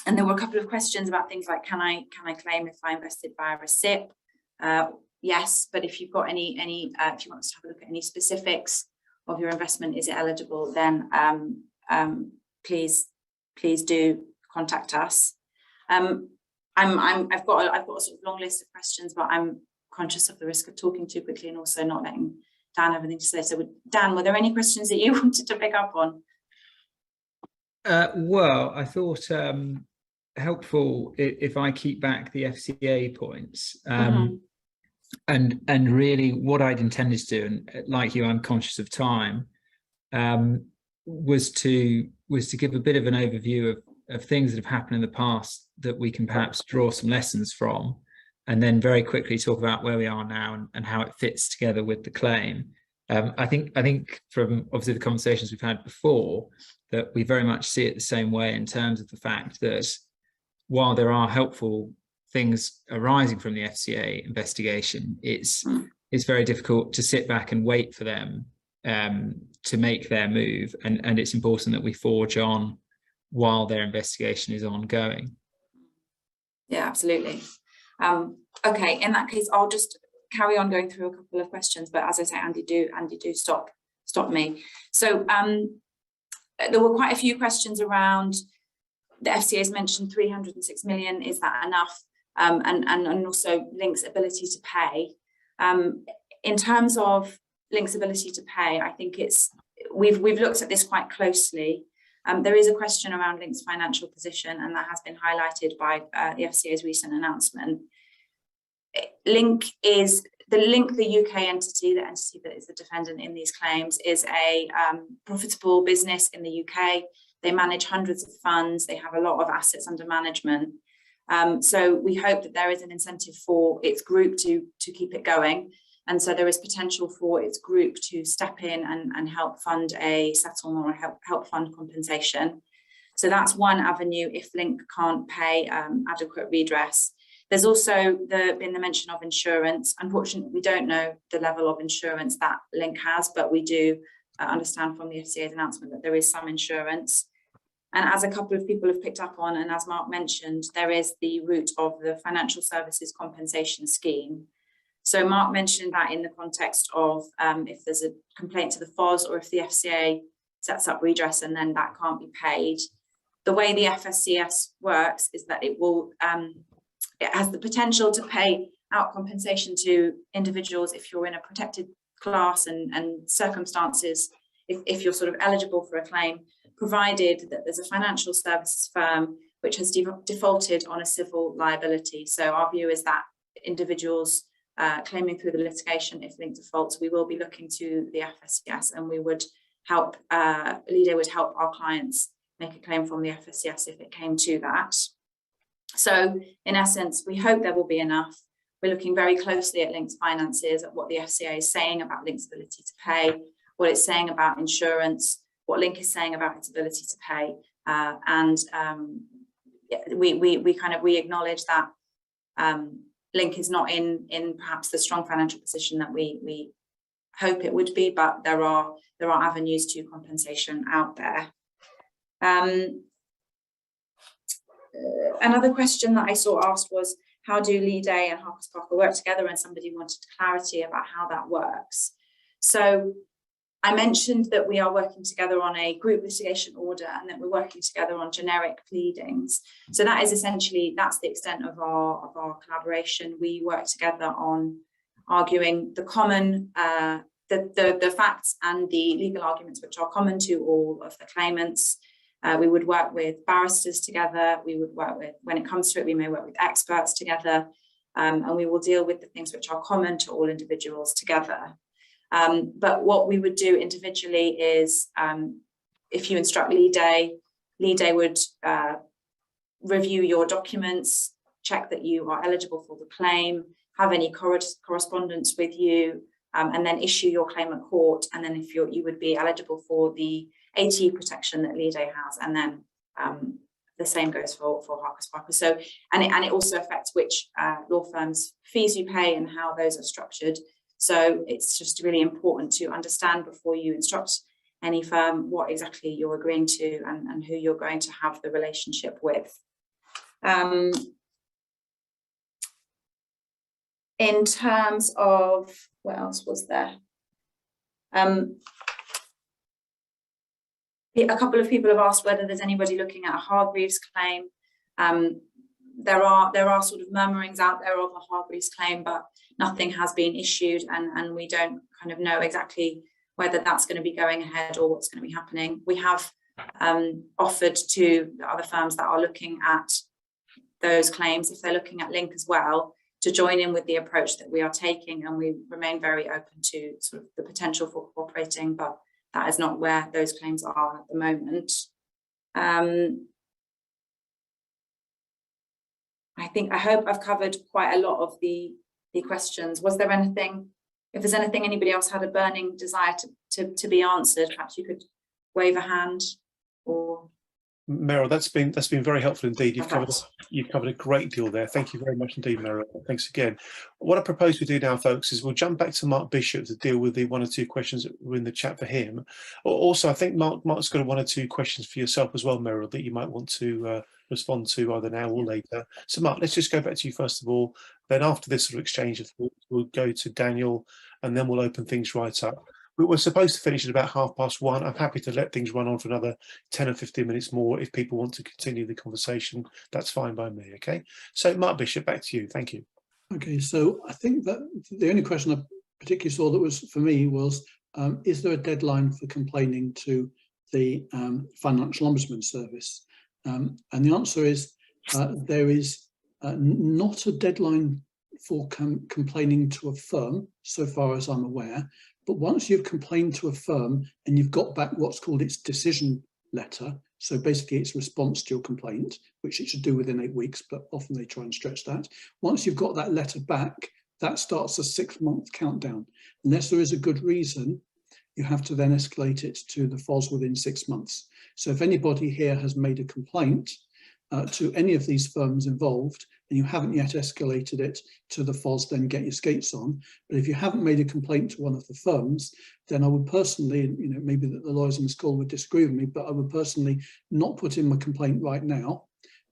Speaker 3: there were a couple of questions about things like, can I claim if I invested via a SIP? Yes, but if you've got any if you want us to have a look at any specifics of your investment, is it eligible, then please do contact us. I've got a sort of long list of questions, but I'm conscious of the risk of talking too quickly and also not letting Dan have anything to say. So Dan, were there any questions that you wanted to pick up on?
Speaker 5: Well, I thought helpful if I keep back the FCA points.
Speaker 3: Mhm.
Speaker 5: And really what I'd intended to do, and like you, I'm conscious of time, was to give a bit of an overview of things that have happened in the past that we can perhaps draw some lessons from, and then very quickly talk about where we are now and how it fits together with the claim. I think from obviously the conversations we've had before, that we very much see it the same way in terms of the fact that while there are helpful things arising from the FCA investigation, it's very difficult to sit back and wait for them to make their move, and it's important that we forge on while their investigation is ongoing.
Speaker 3: Yeah, absolutely. Okay, in that case, I'll just carry on going through a couple of questions, but as I say, Andy, do stop me. So there were quite a few questions around the FCA's mentioned 306 million. Is that enough? And also Link's ability to pay. In terms of Link's ability to pay, I think we've looked at this quite closely. There is a question around Link's financial position, and that has been highlighted by the FCA's recent announcement. Link, the UK entity, the entity that is the defendant in these claims, is a profitable business in the UK. They manage hundreds of funds. They have a lot of assets under management. So we hope that there is an incentive for its group to keep it going. And so there is potential for its group to step in and help fund a settlement or help fund compensation. So that's one avenue if Link can't pay adequate redress. There's also been the mention of insurance. Unfortunately, we don't know the level of insurance that Link has, but we do understand from the FCA's announcement that there is some insurance. And as a couple of people have picked up on, and as Mark mentioned, there is the route of the Financial Services Compensation Scheme. So Mark mentioned that in the context of if there's a complaint to the FOS or if the FCA sets up redress and then that can't be paid. The way the FSCS works is that it has the potential to pay out compensation to individuals if you're in a protected class and circumstances, if you're sort of eligible for a claim, provided that there's a financial services firm which has defaulted on a civil liability. So our view is that individuals claiming through the litigation, if Link defaults, we will be looking to the FSCS, and we would help, Lido would help our clients make a claim from the FSCS if it came to that. So in essence, we hope there will be enough. We're looking very closely at Link's finances, at what the FCA is saying about Link's ability to pay, what it's saying about insurance, what Link is saying about its ability to pay. We acknowledge that Link is not in perhaps the strong financial position that we hope it would be, but there are avenues to compensation out there. Another question that I saw asked was, how do Lee Day and Harpers Parker work together? And somebody wanted clarity about how that works. So I mentioned that we are working together on a group litigation order and that we're working together on generic pleadings. So that is essentially, that's the extent of our collaboration. We work together on arguing the common, the facts and the legal arguments which are common to all of the claimants. We would work with barristers together. We would work with, when it comes to it, we may work with experts together, and we will deal with the things which are common to all individuals together. But what we would do individually is, if you instruct Lee Day would review your documents, check that you are eligible for the claim, have any correspondence with you, and then issue your claim at court. And then if you would be eligible for the AT protection that Lee Day has, and then the same goes for Harpers Parker. So, and it also affects which law firms fees you pay and how those are structured. So it's just really important to understand before you instruct any firm what exactly you're agreeing to and who you're going to have the relationship with. In terms of, what else was there? A couple of people have asked whether there's anybody looking at a Hargreaves claim. There are sort of murmurings out there of a Hargreaves claim, but nothing has been issued, and we don't kind of know exactly whether that's going to be going ahead or what's going to be happening. We have offered to the other firms that are looking at those claims, if they're looking at Link as well, to join in with the approach that we are taking, and we remain very open to sort of the potential for cooperating, but that is not where those claims are at the moment. I hope I've covered quite a lot of the questions. Was there anything, if there's anything anybody else had a burning desire to be answered, perhaps you could wave a hand, or
Speaker 1: Meryl, that's been very helpful indeed. You've covered a great deal there. Thank you very much indeed, Meryl. Thanks again. What I propose we do now, folks, is we'll jump back to Mark Bishop to deal with the 1 or 2 questions that were in the chat for him. Also, I think Mark's got 1 or 2 questions for yourself as well, Meryl, that you might want to respond to either now or later. So, Mark, let's just go back to you first of all. Then after this sort of exchange of thoughts, we'll go to Daniel, and then we'll open things right up. We were supposed to finish at about 1:30. I'm happy to let things run on for another 10 or 15 minutes more. If people want to continue the conversation, that's fine by me, okay? So Mark Bishop, back to you. Thank you.
Speaker 4: Okay, so I think that the only question I particularly saw that was for me was, is there a deadline for complaining to the Financial Ombudsman Service? And the answer is there is not a deadline for complaining to a firm, so far as I'm aware. But once you've complained to a firm and you've got back what's called its decision letter, so basically its response to your complaint, which it should do within 8 weeks, but often they try and stretch that. Once you've got that letter back, that starts a 6-month countdown. Unless there is a good reason, you have to then escalate it to the FOS within 6 months. So if anybody here has made a complaint to any of these firms involved, and you haven't yet escalated it to the FOS, then get your skates on. But if you haven't made a complaint to one of the firms, then I would personally, maybe that the lawyers in this call would disagree with me, but I would personally not put in my complaint right now,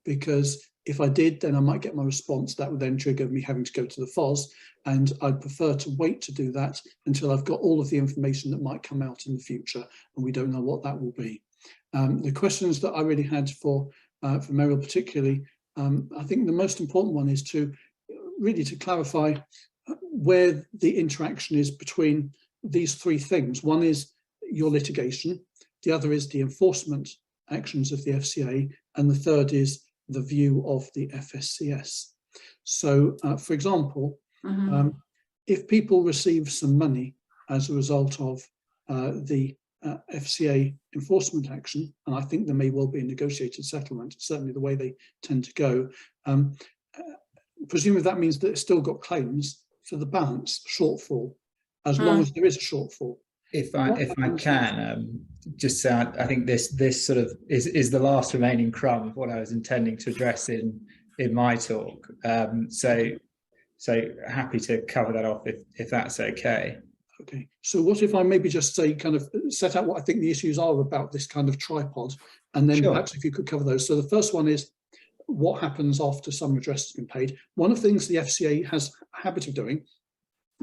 Speaker 4: because if I did, then I might get my response. That would then trigger me having to go to the FOS, and I'd prefer to wait to do that until I've got all of the information that might come out in the future, and we don't know what that will be. The questions that I really had for Meryl particularly, I think the most important one is to clarify where the interaction is between these 3 things. One is your litigation, the other is the enforcement actions of the FCA, and the third is the view of the FSCS. So, for example, if people receive some money as a result of the FCA enforcement action, and I think there may well be a negotiated settlement, certainly the way they tend to go, presumably that means that it's still got claims for the balance shortfall, as long as there is a shortfall.
Speaker 5: If I can, just say, I think this sort of is the last remaining crumb of what I was intending to address in my talk. So happy to cover that off if that's okay.
Speaker 4: Okay, so what if I maybe just say, kind of set out what I think the issues are about this kind of tripod, and then perhaps if you could cover those. So the first one is what happens after some redress has been paid. One of the things the FCA has a habit of doing,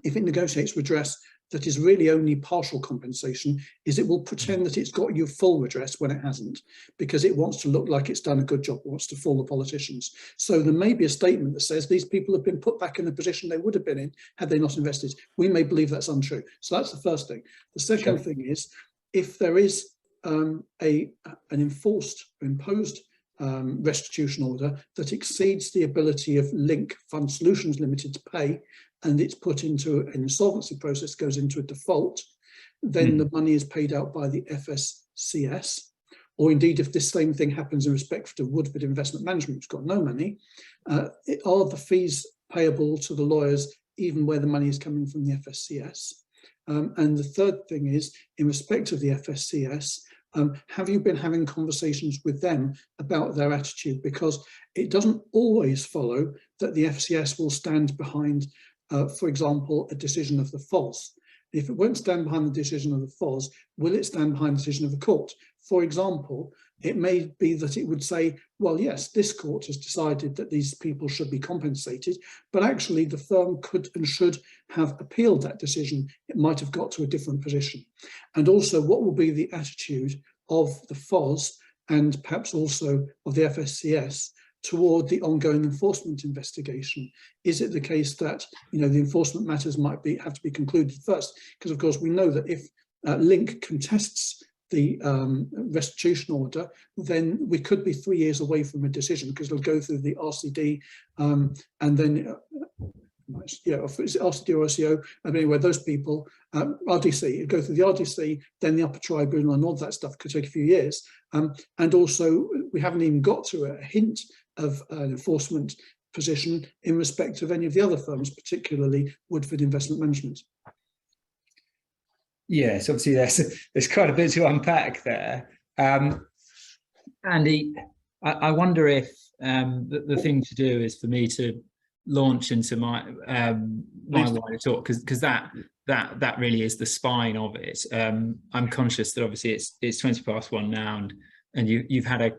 Speaker 4: if it negotiates redress that is really only partial compensation, is it will pretend that it's got you full redress when it hasn't, because it wants to look like it's done a good job, it wants to fool the politicians. So there may be a statement that says these people have been put back in the position they would have been in had they not invested. We may believe that's untrue. So that's the first thing. The second thing is, if there is an enforced or imposed restitution order that exceeds the ability of Link Fund Solutions Limited to pay, and it's put into an insolvency process, goes into a default, then the money is paid out by the FSCS. Or indeed, if this same thing happens in respect to Woodford Investment Management, which got no money, are the fees payable to the lawyers even where the money is coming from the FSCS? And the third thing is, in respect of the FSCS, have you been having conversations with them about their attitude? Because it doesn't always follow that the FCS will stand behind, for example, a decision of the FOS. If it won't stand behind the decision of the FOS, will it stand behind the decision of the court? For example, it may be that it would say, well, yes, this court has decided that these people should be compensated, but actually the firm could and should have appealed that decision. It might have got to a different position. And also, what will be the attitude of the FOS and perhaps also of the FSCS toward the ongoing enforcement investigation? Is it the case that the enforcement matters might have to be concluded first? Because of course we know that if Link contests the restitution order, then we could be 3 years away from a decision, because it'll go through the RCD and then if it's RCD or RCO, anyway, those people, RDC, it go through the RDC, then the upper tribunal, and all that stuff could take a few years. And also, we haven't even got to a hint of an enforcement position in respect of any of the other firms, particularly Woodford Investment Management.
Speaker 5: Yes, obviously there's quite a bit to unpack there. Andy, I wonder if the thing to do is for me to launch into my wider talk, because that really is the spine of it. I'm conscious that obviously it's 1:20 now, and you've had a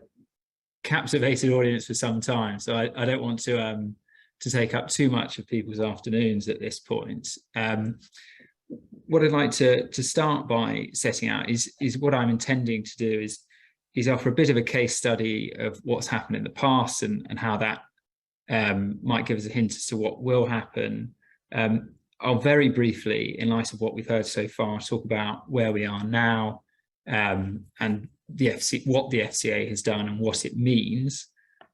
Speaker 5: captivated audience for some time, so I don't want to take up too much of people's afternoons at this point. What I'd like to start by setting out is what I'm intending to do is offer a bit of a case study of what's happened in the past and how that might give us a hint as to what will happen. I'll very briefly, in light of what we've heard so far, talk about where we are now and what the FCA has done and what it means.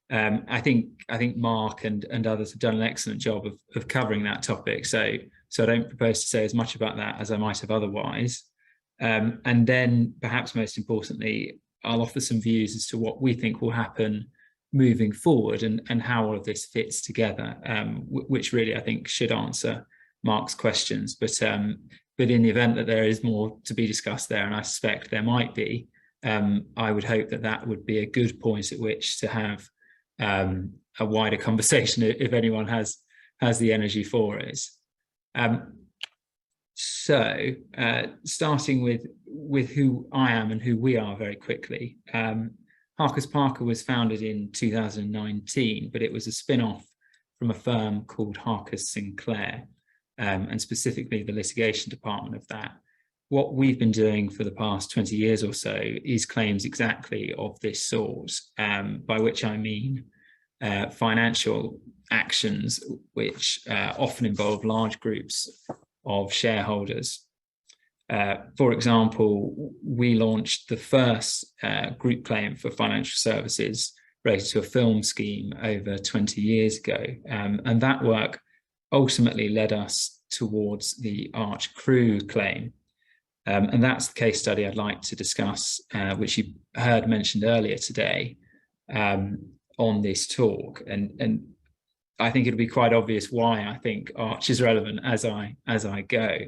Speaker 5: I think Mark and others have done an excellent job of covering that topic, so I don't propose to say as much about that as I might have otherwise. And then, perhaps most importantly, I'll offer some views as to what we think will happen moving forward and how all of this fits together, which really I think should answer Mark's questions. But in the event that there is more to be discussed there, and I suspect there might be, I would hope that would be a good point at which to have a wider conversation if anyone has the energy for it. So starting with who I am and who we are very quickly. Harkers Parker was founded in 2019, but it was a spin-off from a firm called Harkers Sinclair, and specifically the litigation department of that. What we've been doing for the past 20 years or so is claims exactly of this sort, by which I mean financial actions which often involve large groups of shareholders. For example, we launched the first group claim for financial services related to a film scheme over 20 years ago, and that work ultimately led us towards the Arch Crew claim. And that's the case study I'd like to discuss, which you heard mentioned earlier today on this talk. And I think it'll be quite obvious why I think Arch is relevant as I go.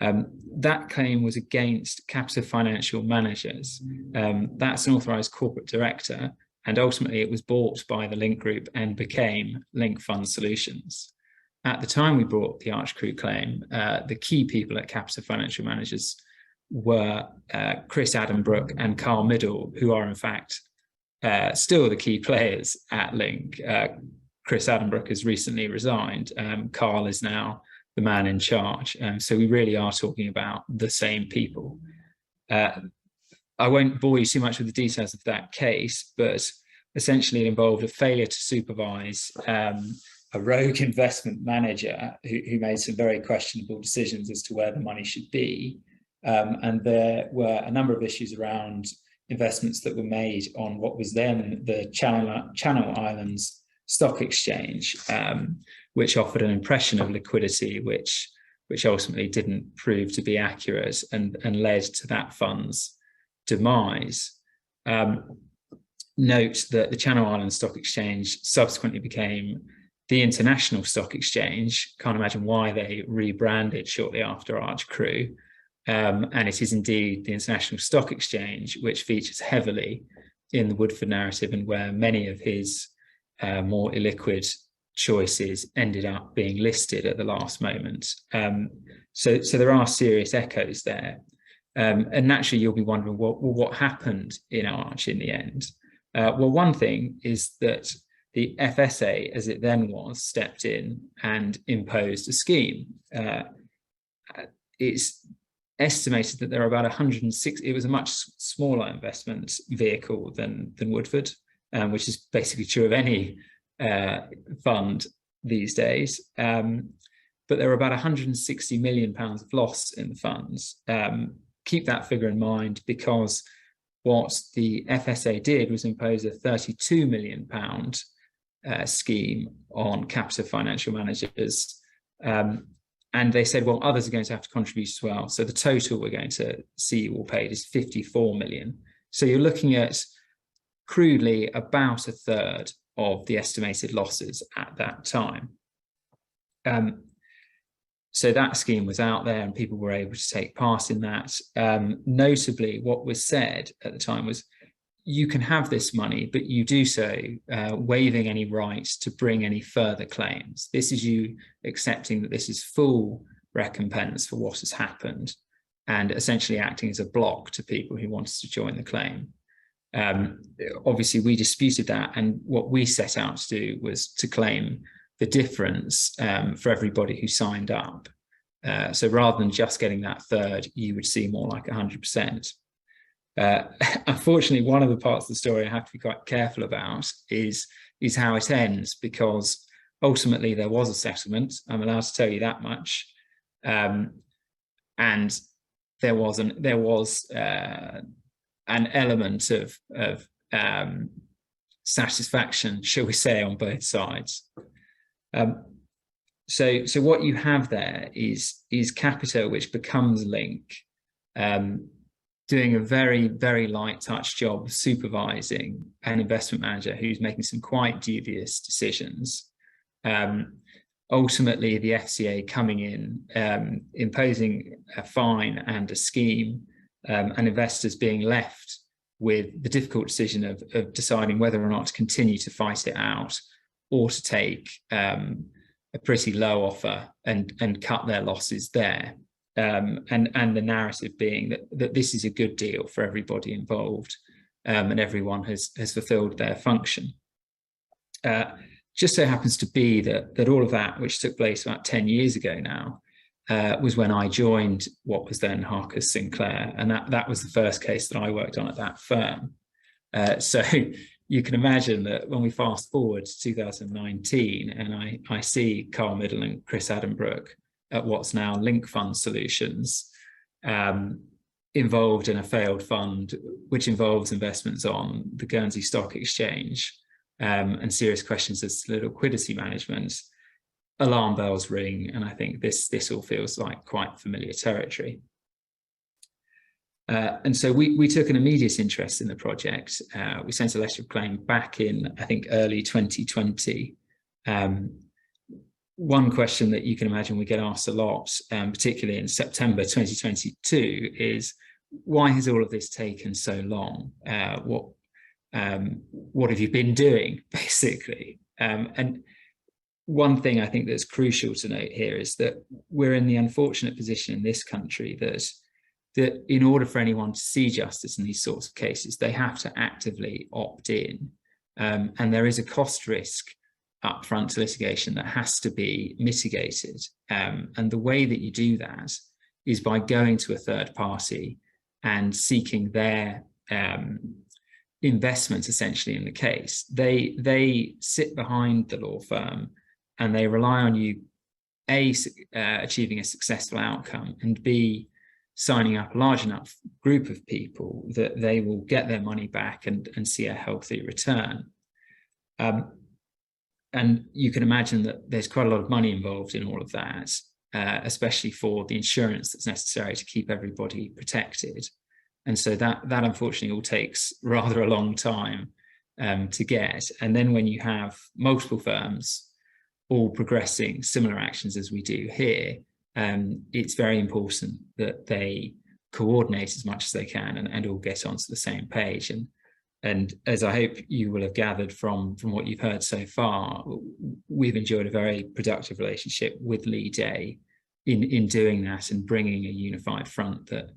Speaker 5: That claim was against Capita Financial Managers. That's an authorised corporate director, and ultimately it was bought by the Link Group and became Link Fund Solutions. At the time we brought the Arch Crew claim, the key people at Capita Financial Managers were Chris Addenbrooke and Carl Middle, who are in fact still the key players at Link. Chris Addenbrooke has recently resigned. Carl is now the man in charge. So we really are talking about the same people. I won't bore you too much with the details of that case, but essentially it involved a failure to supervise a rogue investment manager who made some very questionable decisions as to where the money should be. And there were a number of issues around investments that were made on what was then the Channel Islands Stock Exchange, which offered an impression of liquidity, which ultimately didn't prove to be accurate and led to that fund's demise. Note that the Channel Islands Stock Exchange subsequently became the International Stock Exchange. Can't imagine why they rebranded shortly after Arch Crew. And it is indeed the International Stock Exchange which features heavily in the Woodford narrative, and where many of his more illiquid choices ended up being listed at the last moment. So there are serious echoes there. And naturally you'll be wondering, what happened in Arch in the end? Well, one thing is that the FSA, as it then was, stepped in and imposed a scheme. It's estimated that there are about 106, it was a much smaller investment vehicle than Woodford, which is basically true of any fund these days. But there were about £160 million of loss in the funds. keep that figure in mind, because what the FSA did was impose a £32 million scheme on captive financial managers. And they said, well, others are going to have to contribute as well. So the total we're going to see all paid is 54 million. So you're looking at crudely about a third of the estimated losses at that time. So that scheme was out there and people were able to take part in that. Notably, what was said at the time was, you can have this money, but you do so waiving any right to bring any further claims. This is you accepting that this is full recompense for what has happened, and essentially acting as a block to people who wanted to join the claim. Obviously, we disputed that, and what we set out to do was to claim the difference for everybody who signed up. So rather than just getting that third, you would see more like 100%. Unfortunately, one of the parts of the story I have to be quite careful about is how it ends, because ultimately there was a settlement. I'm allowed to tell you that much, and there was an element of satisfaction, shall we say, on both sides. So what you have there is Capita, which becomes Link, doing a very, very light touch job of supervising an investment manager who's making some quite dubious decisions. Ultimately, the FCA coming in, imposing a fine and a scheme, and investors being left with the difficult decision of deciding whether or not to continue to fight it out, or to take a pretty low offer and cut their losses there. And the narrative being that this is a good deal for everybody involved, and everyone has fulfilled their function. Just so happens to be that all of that, which took place about 10 years ago now, was when I joined what was then Harker Sinclair, and that was the first case that I worked on at that firm. So you can imagine that when we fast forward to 2019, and I see Carl Middle and Chris Addenbrook at what's now Link Fund Solutions, involved in a failed fund, which involves investments on the Guernsey Stock Exchange, and serious questions as to liquidity management, alarm bells ring, and I think this all feels like quite familiar territory. And so we took an immediate interest in the project. We sent a letter of claim back in, I think, early 2020. One question that you can imagine we get asked a lot, particularly in September 2022, is why has all of this taken so long? What have you been doing, basically? And one thing I think that's crucial to note here is that we're in the unfortunate position in this country that in order for anyone to see justice in these sorts of cases, they have to actively opt in. And there is a cost risk upfront to litigation that has to be mitigated. And the way that you do that is by going to a third party and seeking their investment essentially in the case. They sit behind the law firm and they rely on you, A, achieving a successful outcome, and B, signing up a large enough group of people that they will get their money back and see a healthy return. And you can imagine that there's quite a lot of money involved in all of that, especially for the insurance that's necessary to keep everybody protected. And so that unfortunately all takes rather a long time to get. And then when you have multiple firms all progressing similar actions as we do here, it's very important that they coordinate as much as they can and all get onto the same page. And as I hope you will have gathered from what you've heard so far, we've enjoyed a very productive relationship with Lee Day in doing that and bringing a unified front that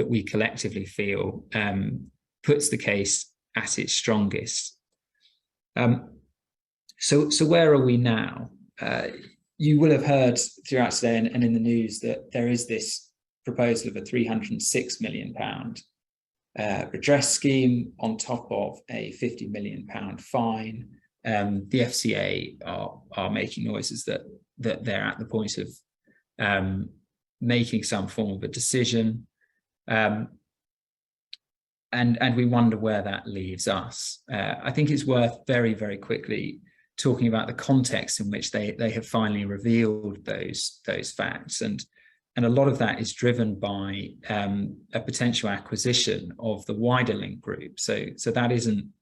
Speaker 5: we collectively feel puts the case at its strongest. So where are we now? You will have heard throughout today and in the news that there is this proposal of a £306 million redress scheme on top of a £50 million fine. The FCA are making noises that they're at the point of making some form of a decision. And we wonder where that leaves us. I think it's worth very, very quickly talking about the context in which they have finally revealed those facts, and a lot of that is driven by a potential acquisition of the wider Link Group. So that isn't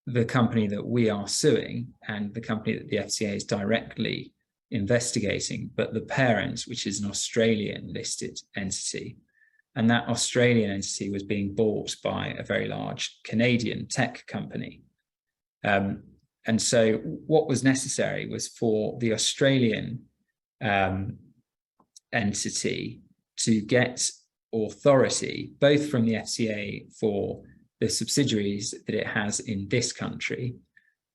Speaker 5: the company that we are suing and the company that the FCA is directly investigating, but the parent, which is an Australian listed entity. And that Australian entity was being bought by a very large Canadian tech company. And so what was necessary was for the Australian entity to get authority, both from the FCA for the subsidiaries that it has in this country,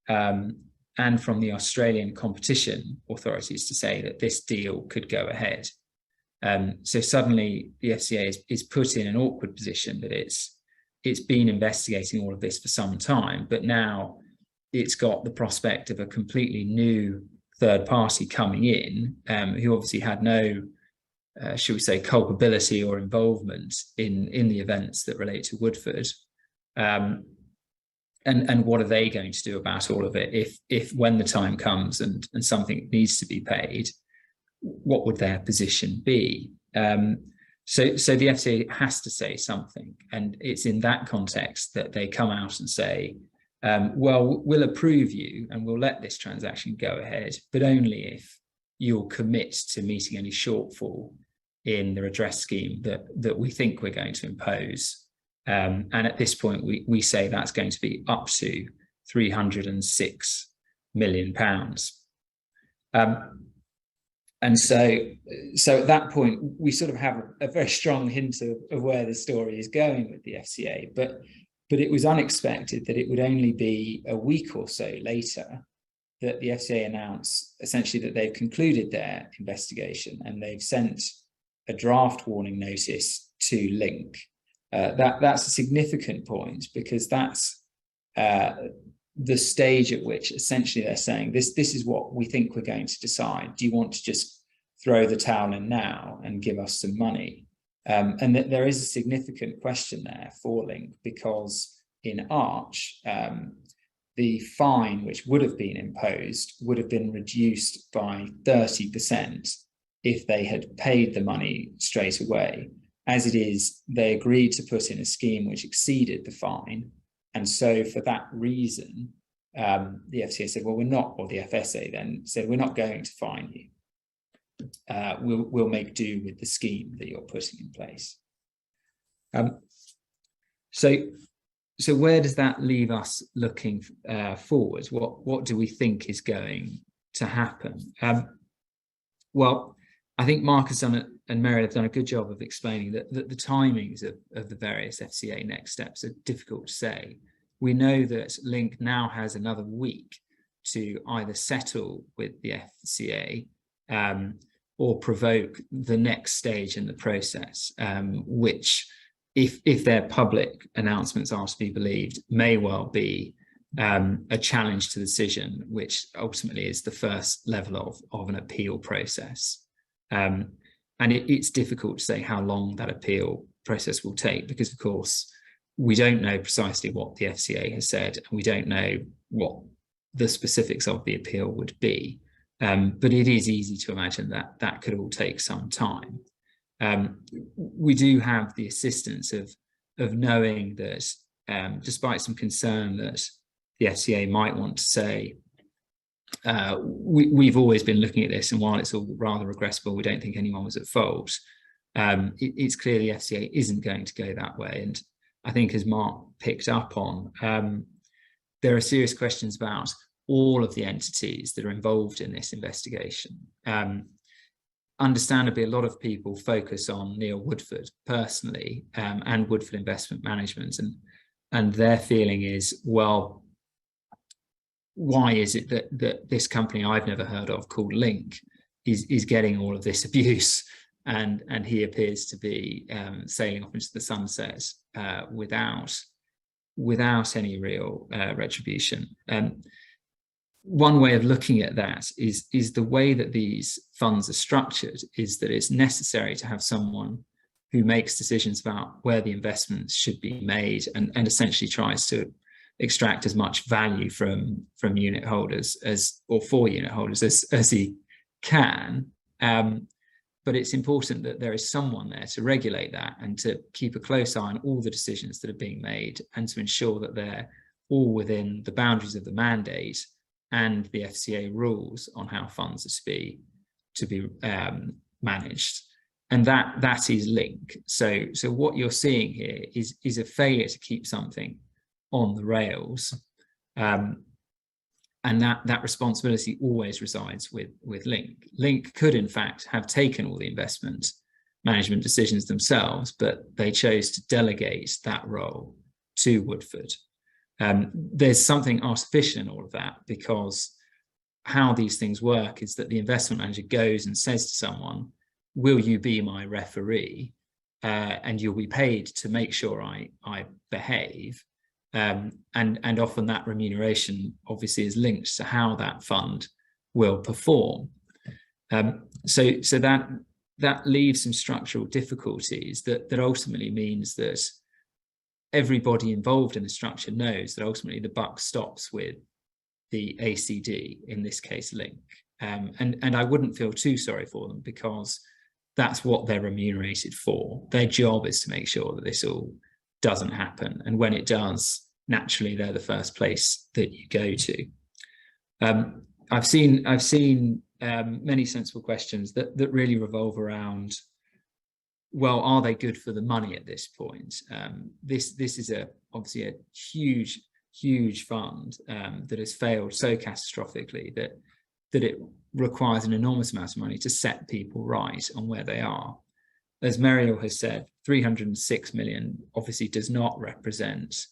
Speaker 5: and from the Australian competition authorities to say that this deal could go ahead. So suddenly the FCA is put in an awkward position that it's been investigating all of this for some time, but now it's got the prospect of a completely new third party coming in, who obviously had no, shall we say, culpability or involvement in the events that relate to Woodford. And what are they going to do about all of it if when the time comes and something needs to be paid, what would their position be? So the FCA has to say something, and it's in that context that they come out and say, well, we'll approve you and we'll let this transaction go ahead, but only if you'll commit to meeting any shortfall in the redress scheme that we think we're going to impose. And at this point, we say that's going to be up to £306 million. And so at that point, we sort of have a very strong hint of where the story is going with the FCA. But it was unexpected that it would only be a week or so later that the FCA announced essentially that they've concluded their investigation and they've sent a draft warning notice to Link. That's a significant point, because that's the stage at which essentially they're saying this is what we think we're going to decide. Do you want to just throw the towel in now and give us some money? And that there is a significant question there for Link, because in Arch, the fine which would have been imposed would have been reduced by 30% if they had paid the money straight away. As it is, they agreed to put in a scheme which exceeded the fine. And so for that reason, the FCA said, well, we're not, or the FSA then said, we're not going to fine you. We'll make do with the scheme that you're putting in place. So where does that leave us looking forward? What do we think is going to happen? Well, I think Mark has done and Mary have done a good job of explaining that the timings of the various FCA next steps are difficult to say. We know that Link now has another week to either settle with the FCA or provoke the next stage in the process, which, if their public announcements are to be believed, may well be a challenge to the decision, which ultimately is the first level of an appeal process. And it's difficult to say how long that appeal process will take, because, of course, we don't know precisely what the FCA has said, and we don't know what the specifics of the appeal would be. But it is easy to imagine that could all take some time. We do have the assistance of knowing that, despite some concern that the FCA might want to say, we've always been looking at this, and while it's all rather regrettable, we don't think anyone was at fault. It's clear the FCA isn't going to go that way. And I think, as Mark picked up on, there are serious questions about all of the entities that are involved in this investigation. Understandably, a lot of people focus on Neil Woodford personally, and Woodford Investment Management, and their feeling is, well, why is it that this company I've never heard of, called Link, is getting all of this abuse, and he appears to be sailing off into the sunset without any real retribution. One way of looking at that is the way that these funds are structured, is that it's necessary to have someone who makes decisions about where the investments should be made, and essentially tries to extract as much value from unit holders for unit holders as he can. But it's important that there is someone there to regulate that and to keep a close eye on all the decisions that are being made, and to ensure that they're all within the boundaries of the mandate and the FCA rules on how funds are to be managed. And that is Link. So what you're seeing here is a failure to keep something on the rails, and that responsibility always resides with Link. Link could in fact have taken all the investment management decisions themselves, but they chose to delegate that role to Woodford. There's something artificial in all of that, because how these things work is that the investment manager goes and says to someone, will you be my referee, and you'll be paid to make sure I behave. And often that remuneration obviously is linked to how that fund will perform. So that leaves some structural difficulties that ultimately means that everybody involved in the structure knows that ultimately the buck stops with the ACD, in this case Link. And I wouldn't feel too sorry for them, because that's what they're remunerated for. Their job is to make sure that this all doesn't happen, and when it does, naturally they're the first place that you go to. I've seen many sensible questions that really revolve around, well, are they good for the money at this point? This is obviously a huge fund that has failed so catastrophically that it requires an enormous amount of money to set people right on where they are. As Muriel has said, 306 million obviously does not represent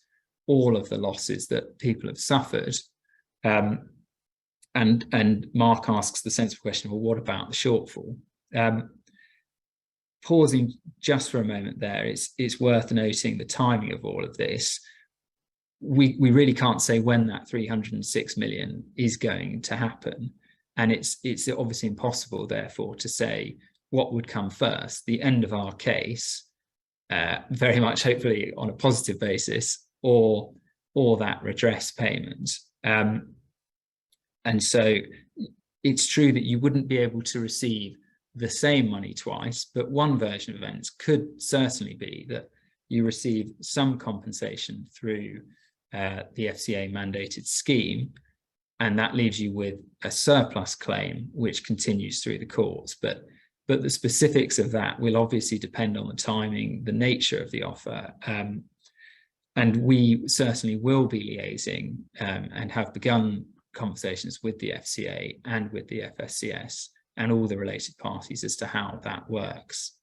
Speaker 5: all of the losses that people have suffered. And Mark asks the sensible question, well, what about the shortfall? Pausing just for a moment there, it's worth noting the timing of all of this. We really can't say when that 306 million is going to happen. And it's obviously impossible, therefore, to say what would come first, the end of our case, very much hopefully on a positive basis, or that redress payment. And so it's true that you wouldn't be able to receive the same money twice, but one version of events could certainly be that you receive some compensation through the FCA mandated scheme, and that leaves you with a surplus claim which continues through the courts. But the specifics of that will obviously depend on the timing, the nature of the offer, and we certainly will be liaising and have begun conversations with the FCA and with the FSCS and all the related parties as to how that works.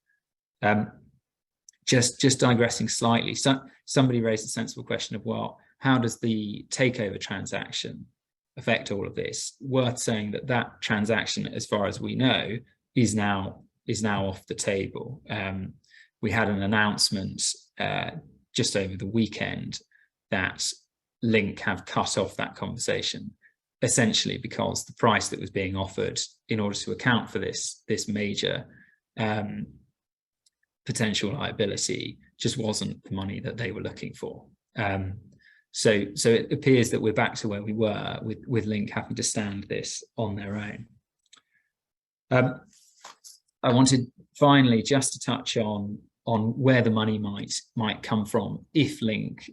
Speaker 5: Just digressing slightly, somebody raised a sensible question of, well, how does the takeover transaction affect all of this? Worth saying that transaction, as far as we know, is now off the table. We had an announcement just over the weekend that Link have cut off that conversation, essentially because the price that was being offered in order to account for this major potential liability just wasn't the money that they were looking for. So it appears that we're back to where we were with Link having to stand this on their own. I wanted finally just to touch on where the money might come from if Link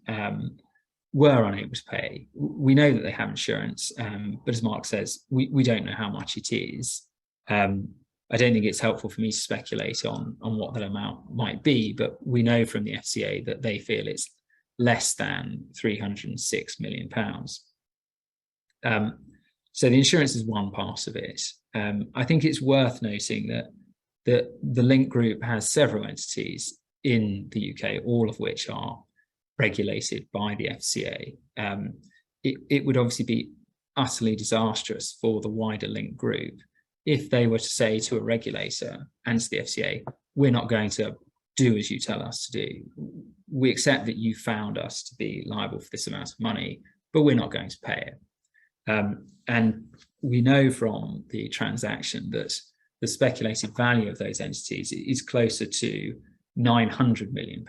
Speaker 5: were unable to pay. We know that they have insurance, but as Mark says, we don't know how much it is. I don't think it's helpful for me to speculate on what that amount might be, but we know from the FCA that they feel it's less than £306 million. So the insurance is one part of it. I think it's worth noting that the Link Group has several entities in the UK, all of which are regulated by the FCA. It would obviously be utterly disastrous for the wider Link Group if they were to say to a regulator and to the FCA, we're not going to do as you tell us to do. We accept that you found us to be liable for this amount of money, but we're not going to pay it. And we know from the transaction that the speculated value of those entities is closer to £900 million.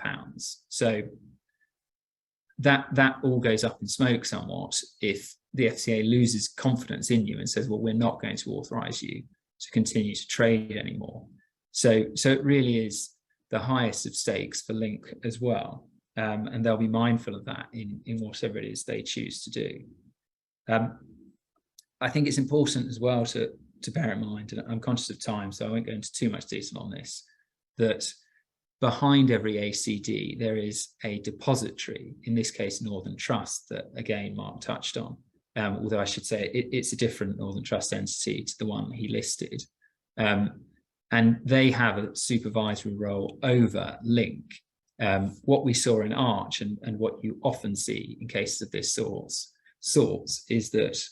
Speaker 5: So that all goes up in smoke somewhat if the FCA loses confidence in you and says, well, we're not going to authorise you to continue to trade anymore. So it really is the highest of stakes for Link as well. And they'll be mindful of that in whatever it is they choose to do. I think it's important as well to bear in mind, and I'm conscious of time, so I won't go into too much detail on this, that behind every ACD, there is a depository, in this case, Northern Trust, that again, Mark touched on. Although I should say it's a different Northern Trust entity to the one he listed. And they have a supervisory role over Link. What we saw in Arch and what you often see in cases of this sort is that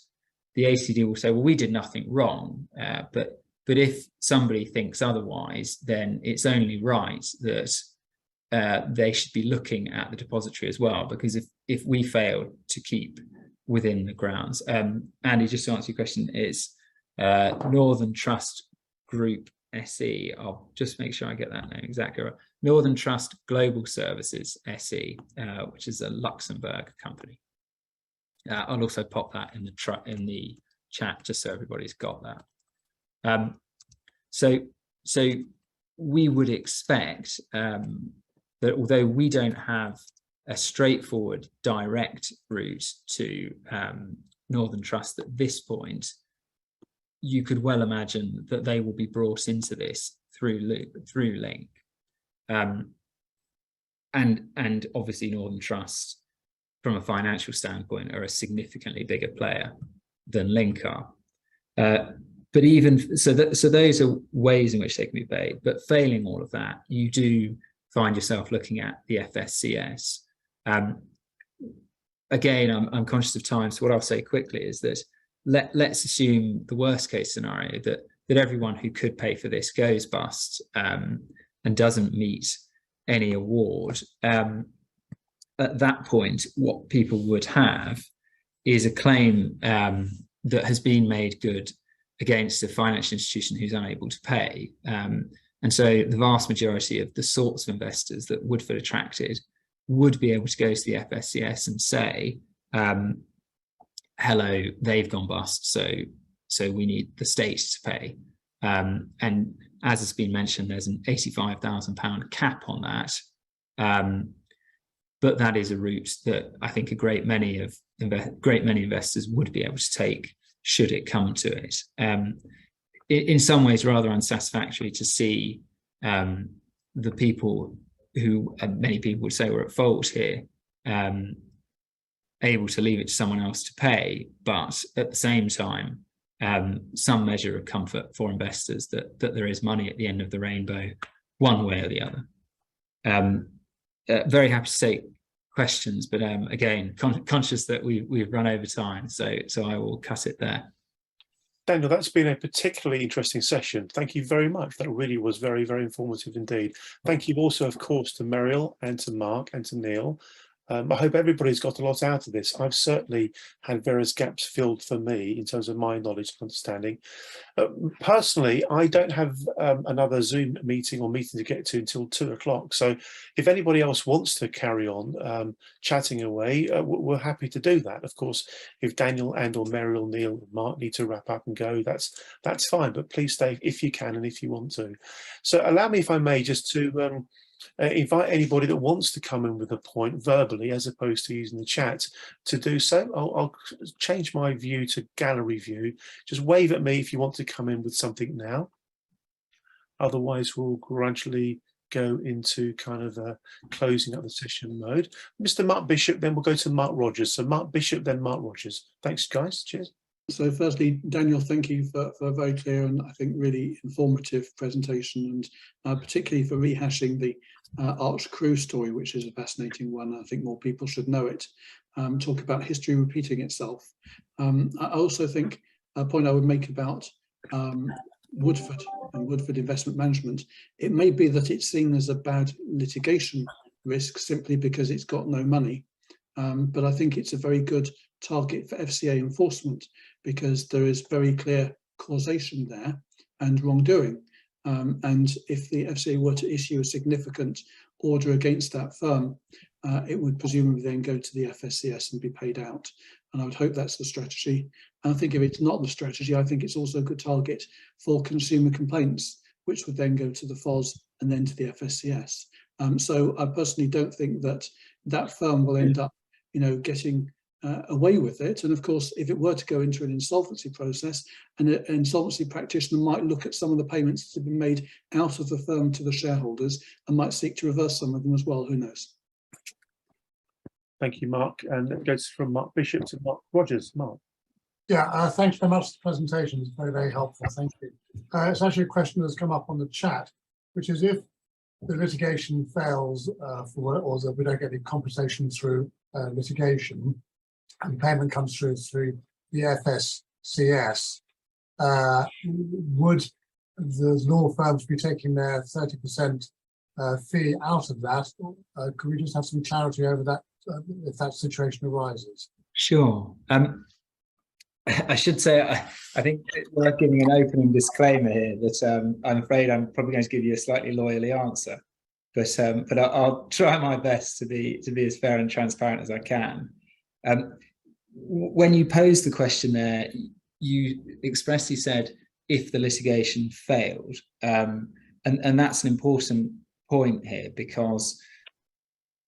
Speaker 5: the ACD will say, well, we did nothing wrong, but if somebody thinks otherwise, then it's only right that they should be looking at the depository as well, because if we fail to keep within the grounds, Andy, just to answer your question, is Northern Trust Group SE. I'll just make sure I get that name exactly right. Northern Trust Global Services SE, which is a Luxembourg company. I'll also pop that in the chat just so everybody's got that. So we would expect that although we don't have a straightforward direct route to Northern Trust at this point, you could well imagine that they will be brought into this through Link. And obviously Northern Trust, from a financial standpoint, are a significantly bigger player than Link are. But even so, those are ways in which they can be paid. But failing all of that, you do find yourself looking at the FSCS. Again, I'm conscious of time, so what I'll say quickly is that let's assume the worst case scenario, that everyone who could pay for this goes bust and doesn't meet any award. At that point, what people would have is a claim that has been made good against a financial institution who's unable to pay. And so the vast majority of the sorts of investors that Woodford attracted would be able to go to the FSCS and say, hello, they've gone bust, so we need the state to pay. And as has been mentioned, there's an £85,000 cap on that. But that is a route that I think a great many investors would be able to take should it come to it. In some ways, rather unsatisfactory to see the people who many people would say were at fault here able to leave it to someone else to pay, but at the same time, some measure of comfort for investors that there is money at the end of the rainbow, one way or the other. Very happy to take questions, but again, conscious that we've run over time, so I will cut it there.
Speaker 1: Daniel, that's been a particularly interesting session. Thank you very much. That really was very, very informative indeed. Thank you also, of course, to Muriel and to Mark and to Neil. I hope everybody's got a lot out of this. I've certainly had various gaps filled for me in terms of my knowledge and understanding. Personally, I don't have another Zoom meeting to get to until 2 o'clock. So if anybody else wants to carry on chatting away, we're happy to do that. Of course, if Daniel and or Muriel, Neil, and Mark need to wrap up and go, that's fine. But please stay if you can and if you want to. So allow me, if I may, just to invite anybody that wants to come in with a point verbally as opposed to using the chat to do so. I'll change my view to gallery view. Just wave at me if you want to come in with something now. Otherwise, we'll gradually go into kind of a closing up the session mode. Mr. Mark Bishop, then we'll go to Mark Rogers. So Mark Bishop, then Mark Rogers. Thanks, guys. Cheers.
Speaker 4: So firstly, Daniel, thank you for a very clear and I think really informative presentation, and particularly for rehashing the Arch Crew story, which is a fascinating one. I think more people should know it. Talk about history repeating itself. I also think a point I would make about Woodford and Woodford Investment Management, it may be that it's seen as a bad litigation risk simply because it's got no money. But I think it's a very good target for FCA enforcement because there is very clear causation there and wrongdoing. and if the FCA were to issue a significant order against that firm, it would presumably then go to the FSCS and be paid out. And I would hope that's the strategy. And I think if it's not the strategy, I think it's also a good target for consumer complaints, which would then go to the FOS and then to the FSCS. So I personally don't think that that firm will end up, getting away with it. And of course, if it were to go into an insolvency process, and an insolvency practitioner might look at some of the payments that have been made out of the firm to the shareholders and might seek to reverse some of them as well. Who knows?
Speaker 1: Thank you, Mark. And it goes from Mark Bishop to Mark Rogers. Mark.
Speaker 6: Yeah, thanks very much for the presentation. It's very, very helpful. Thank you. It's actually a question that's come up on the chat, which is if the litigation fails or that we don't get any compensation through litigation and payment comes through the FSCS, would the law firms be taking their 30% fee out of that? Could we just have some clarity over that if that situation arises?
Speaker 5: Sure. I should say, I think it's worth giving an opening disclaimer here that I'm afraid I'm probably going to give you a slightly lawyerly answer, but I'll try my best to be as fair and transparent as I can. When you posed the question there, you expressly said if the litigation failed, and that's an important point here, because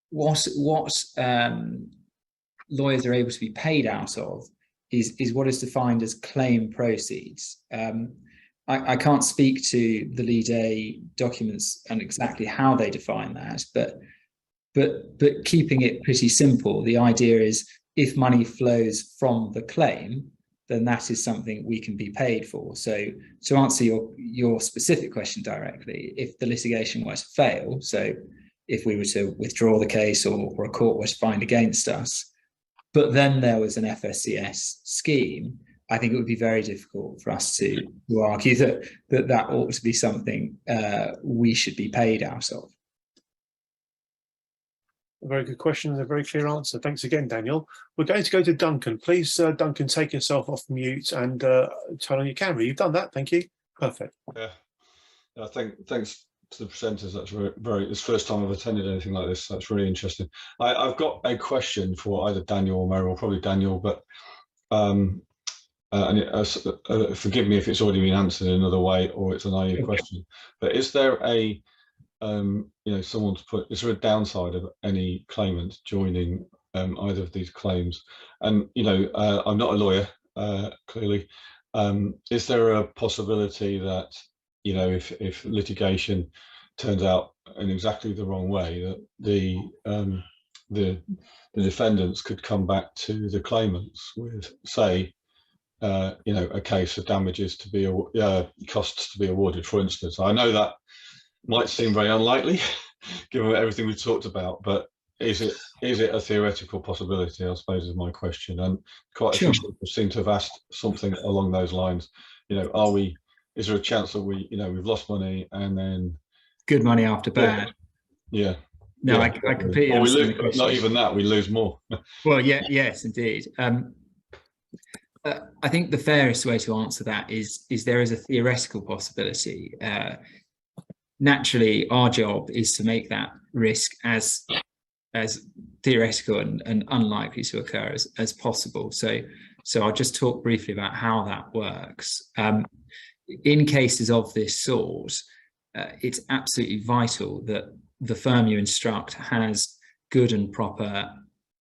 Speaker 5: what lawyers are able to be paid out of is what is defined as claim proceeds. I can't speak to the Lead A documents and exactly how they define that, but keeping it pretty simple, the idea is if money flows from the claim, then that is something we can be paid for. So to answer your specific question directly, if the litigation were to fail, so if we were to withdraw the case or a court were to find against us, but then there was an FSCS scheme, I think it would be very difficult for us to argue that ought to be something we should be paid out of.
Speaker 1: A very good question and a very clear answer. Thanks again, Daniel. We're going to go to Duncan. Please, Duncan, take yourself off mute and turn on your camera. You've done that. Thank you. Perfect.
Speaker 7: Yeah. Thanks to the presenters. That's it's the first time I've attended anything like this. That's really interesting. I've got a question for either Daniel or Mary, or probably Daniel, but forgive me if it's already been answered in another way or it's a naive question. But is there a someone's put, is there a downside of any claimant joining either of these claims? And I'm not a lawyer, clearly. Is there a possibility that if litigation turns out in exactly the wrong way, that the defendants could come back to the claimants with, say, a case of damages to be costs to be awarded, for instance? I know that might seem very unlikely given everything we've talked about, but is it a theoretical possibility, I suppose, is my question. And quite a few people seem to have asked something along those lines. Is there a chance that we've lost money and then
Speaker 5: good money after bad?
Speaker 7: Yeah.
Speaker 5: No, I completely understand the question.
Speaker 7: Not even that, we lose more.
Speaker 5: Well, yes, indeed. I think the fairest way to answer that is there is a theoretical possibility. Naturally, our job is to make that risk as theoretical and unlikely to occur as possible. So I'll just talk briefly about how that works. In cases of this sort, it's absolutely vital that the firm you instruct has good and proper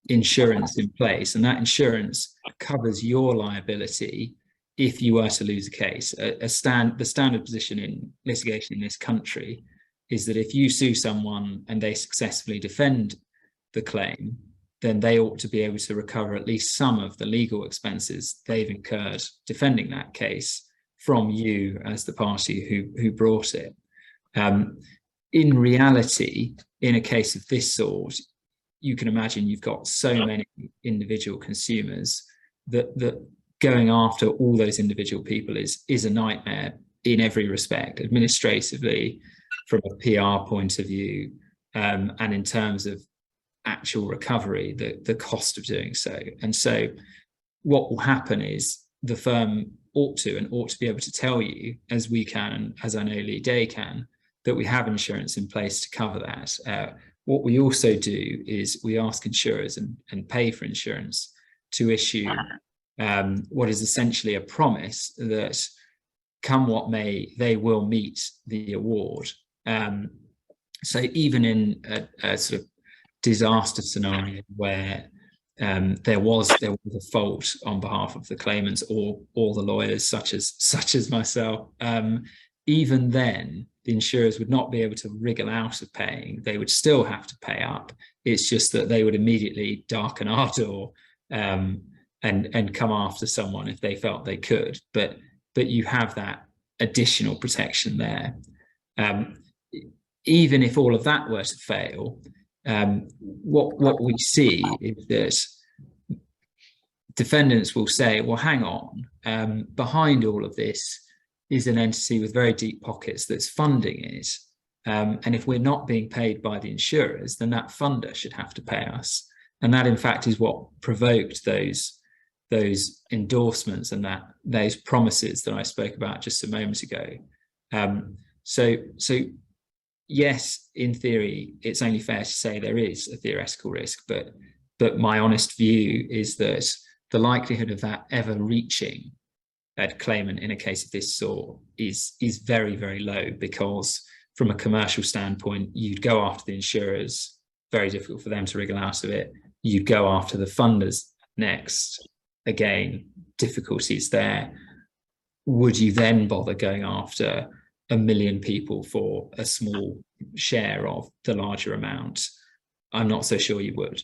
Speaker 5: insurance in place, and that insurance covers your liability if you were to lose a case. The standard position in litigation in this country is that if you sue someone and they successfully defend the claim, then they ought to be able to recover at least some of the legal expenses they've incurred defending that case from you as the party who brought it. In reality, in a case of this sort, you can imagine you've got so many individual consumers that going after all those individual people is a nightmare in every respect, administratively, from a PR point of view, and in terms of actual recovery, the cost of doing so. And so what will happen is the firm ought to be able to tell you, as we can, and as I know Lee Day can, that we have insurance in place to cover that. What we also do is we ask insurers and pay for insurance to issue what is essentially a promise that, come what may, they will meet the award. So even in a sort of disaster scenario where there was a fault on behalf of the claimants or the lawyers, such as myself, even then the insurers would not be able to wriggle out of paying. They would still have to pay up. It's just that they would immediately darken our door and come after someone if they felt they could. But you have that additional protection there. Even if all of that were to fail, what we see is that defendants will say, well, hang on, behind all of this is an entity with very deep pockets that's funding it. And if we're not being paid by the insurers, then that funder should have to pay us. And that, in fact, is what provoked those endorsements and those promises that I spoke about just a moment ago. So yes, in theory, it's only fair to say there is a theoretical risk, but my honest view is that the likelihood of that ever reaching a claimant in a case of this sort is very, very low, because from a commercial standpoint, you'd go after the insurers, very difficult for them to wriggle out of it. You'd go after the funders next, again, difficulties there. Would you then bother going after 1 million people for a small share of the larger amount? I'm not so sure you would.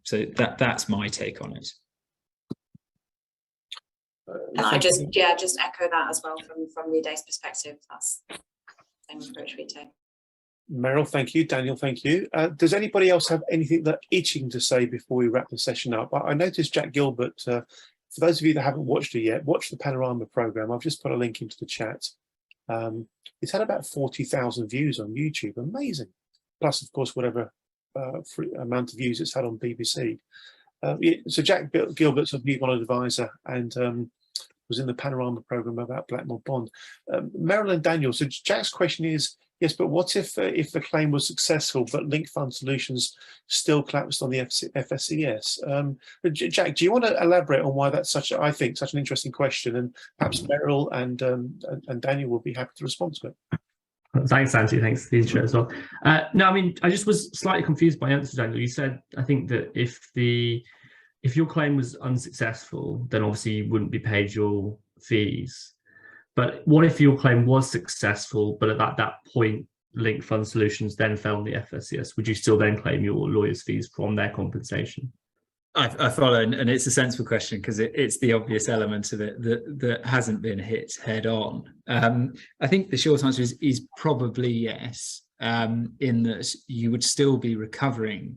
Speaker 5: So that's my take on it.
Speaker 3: And I just echo that as well from Lee Day's perspective. That's the same approach we take.
Speaker 1: Meryl, thank you. Daniel, thank you. Does anybody else have anything that itching to say before we wrap the session up? I noticed Jack Gilbert, for those of you that haven't watched it yet, watch the Panorama programme. I've just put a link into the chat. It's had about 40,000 views on YouTube. Amazing. Plus, of course, whatever free amount of views it's had on BBC. So Jack Gilbert's a new bond advisor and was in the Panorama programme about Blackmore Bond. Meryl and Daniel, so Jack's question is, yes, but what if the claim was successful, but Link Fund Solutions still collapsed on the FSCS? Jack, do you want to elaborate on why that's such an interesting question? And perhaps Meryl and Daniel will be happy to respond to it.
Speaker 8: Thanks, Andy. Thanks for the intro as well. No, I mean, I just was slightly confused by your answer, Daniel. You said, I think that if your claim was unsuccessful, then obviously you wouldn't be paid your fees. But what if your claim was successful, but at that point, Link Fund Solutions then fell on the FSCS? Would you still then claim your lawyer's fees from their compensation?
Speaker 5: I follow, and it's a sensible question because it's the obvious element of it that hasn't been hit head on. I think the short answer is probably yes, in that you would still be recovering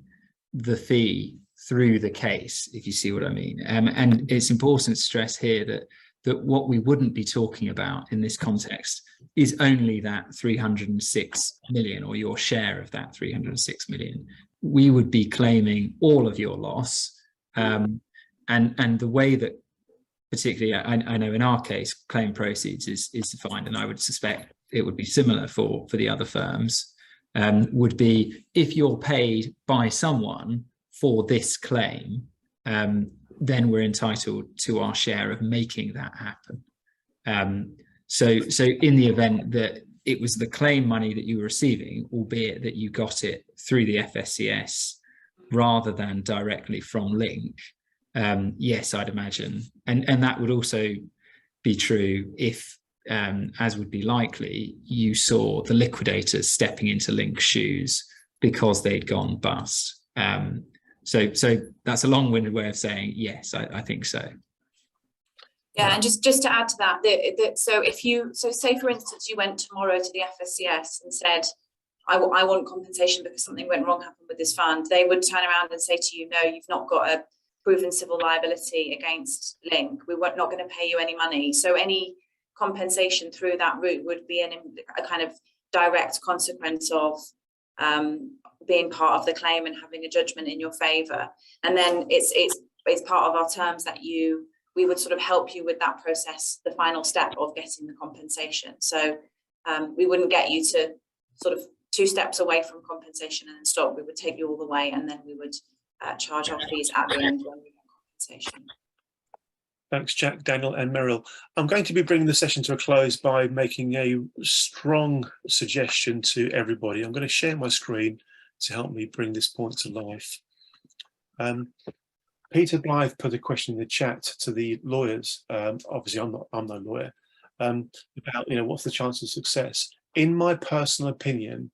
Speaker 5: the fee through the case, if you see what I mean. And it's important to stress here that what we wouldn't be talking about in this context is only that 306 million or your share of that 306 million. We would be claiming all of your loss. And the way that, particularly, I know in our case, claim proceeds is defined, and I would suspect it would be similar for the other firms, would be if you're paid by someone for this claim, then we're entitled to our share of making that happen. So in the event that it was the claim money that you were receiving, albeit that you got it through the FSCS rather than directly from Link, yes, I'd imagine. And that would also be true if, as would be likely, you saw the liquidators stepping into Link's shoes because they'd gone bust. So that's a long-winded way of saying yes, I think so.
Speaker 3: Yeah, and just to add to that, so say for instance you went tomorrow to the FSCS and said, I want compensation because something went wrong happened with this fund, they would turn around and say to you, no, you've not got a proven civil liability against Link. We're not going to pay you any money. So any compensation through that route would be a kind of direct consequence of being part of the claim and having a judgment in your favour. And then it's part of our terms that you we would sort of help you with that process, the final step of getting the compensation. So we wouldn't get you to sort of 2 steps away from compensation and then stop. We would take you all the way, and then we would charge our fees at the end when we get compensation.
Speaker 1: Thanks, Jack, Daniel and Meryl. I'm going to be bringing the session to a close by making a strong suggestion to everybody. I'm going to share my screen to help me bring this point to life. Peter Blythe put a question in the chat to the lawyers. Obviously, I'm no lawyer. About, you know, what's the chance of success? In my personal opinion,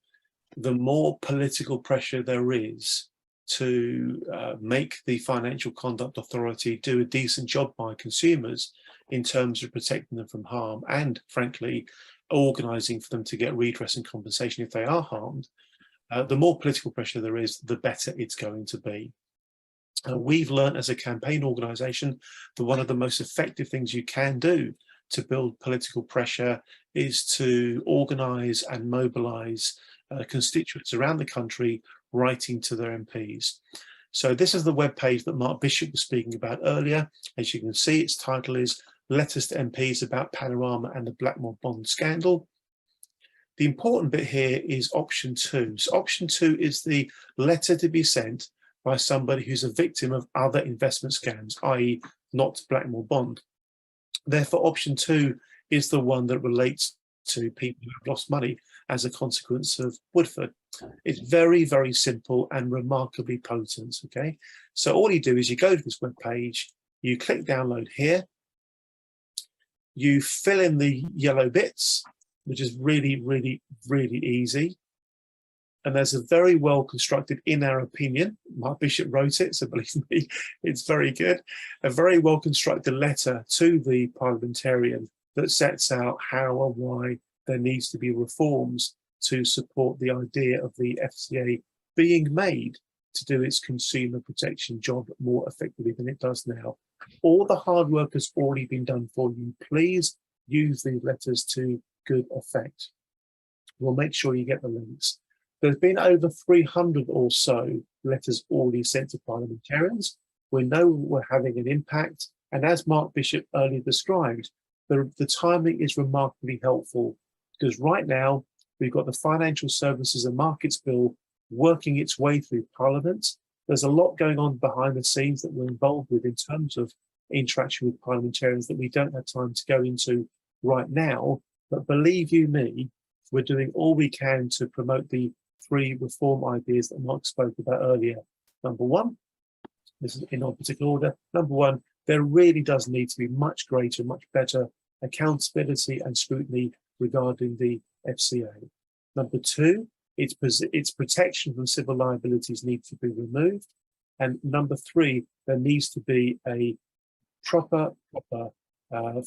Speaker 1: the more political pressure there is to make the Financial Conduct Authority do a decent job by consumers in terms of protecting them from harm and, frankly, organising for them to get redress and compensation if they are harmed, the more political pressure there is, the better it's going to be. We've learned as a campaign organisation that one of the most effective things you can do to build political pressure is to organise and mobilise constituents around the country writing to their MPs. So this is the web page that Mark Bishop was speaking about earlier. As you can see, its title is Letters to MPs about Panorama and the Blackmore Bond Scandal. The important bit here is option 2. So option 2 is the letter to be sent by somebody who's a victim of other investment scams, i.e. not Blackmore Bond. Therefore, option 2 is the one that relates to people who have lost money as a consequence of Woodford. It's very, very simple and remarkably potent, okay? So all you do is you go to this web page, you click download here, you fill in the yellow bits, which is really, really, really easy. And there's a very well constructed, in our opinion, Mark Bishop wrote it, so believe me, it's very good, a very well constructed letter to the parliamentarian that sets out how and why there needs to be reforms to support the idea of the FCA being made to do its consumer protection job more effectively than it does now. All the hard work has already been done for you. Please use these letters to good effect. We'll make sure you get the links. There's been over 300 or so letters already sent to parliamentarians. We know we're having an impact. And as Mark Bishop earlier described, the timing is remarkably helpful because right now we've got the Financial Services and Markets Bill working its way through Parliament. There's a lot going on behind the scenes that we're involved with in terms of interaction with parliamentarians that we don't have time to go into right now. But believe you me, we're doing all we can to promote the 3 reform ideas that Mark spoke about earlier. Number 1, this is in no particular order. Number 1, there really does need to be much greater, much better accountability and scrutiny regarding the FCA. Number 2, its protection from civil liabilities needs to be removed. And number 3, there needs to be a proper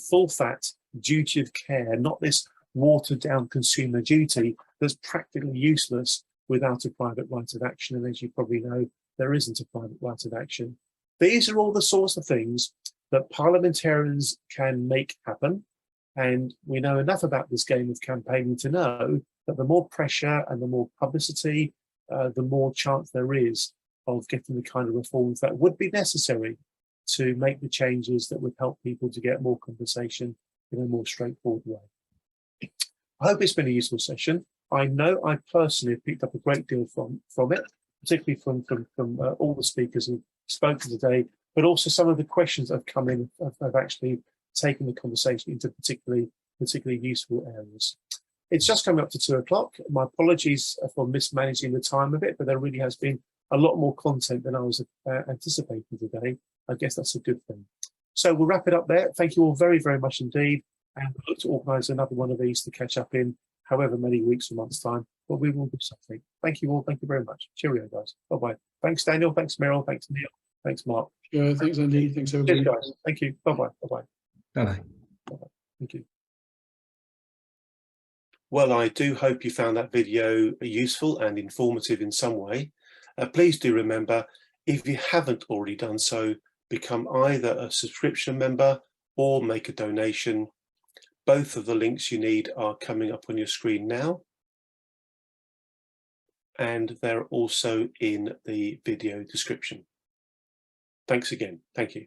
Speaker 1: full-fat duty of care, not this watered-down consumer duty that's practically useless without a private right of action. And as you probably know, there isn't a private right of action. These are all the sorts of things that parliamentarians can make happen. And we know enough about this game of campaigning to know that the more pressure and the more publicity, the more chance there is of getting the kind of reforms that would be necessary to make the changes that would help people to get more compensation in a more straightforward way. I hope it's been a useful session. I know I personally have picked up a great deal from it, particularly from all the speakers who've spoken today, but also some of the questions that have come in have actually taken the conversation into particularly useful areas. It's just coming up to 2 o'clock. My apologies for mismanaging the time of it, but there really has been a lot more content than I was anticipating today. I guess that's a good thing. So we'll wrap it up there. Thank you all very, very much indeed. And we'll look to organise another one of these to catch up in however many weeks or months' time, but we will do something. Thank you all. Thank you very much. Cheerio, guys. Bye-bye. Thanks, Daniel. Thanks, Meryl. Thanks, Neil. Thanks, Mark.
Speaker 4: Sure, thanks, Andy. Thanks, everybody.
Speaker 1: Cheers, guys. Thank you. Bye-bye. Bye-bye.
Speaker 5: Bye-bye.
Speaker 1: Bye-bye. Thank you. Well, I do hope you found that video useful and informative in some way. Please do remember, if you haven't already done so, become either a subscription member or make a donation. Both of the links you need are coming up on your screen now. And they're also in the video description. Thanks again. Thank you.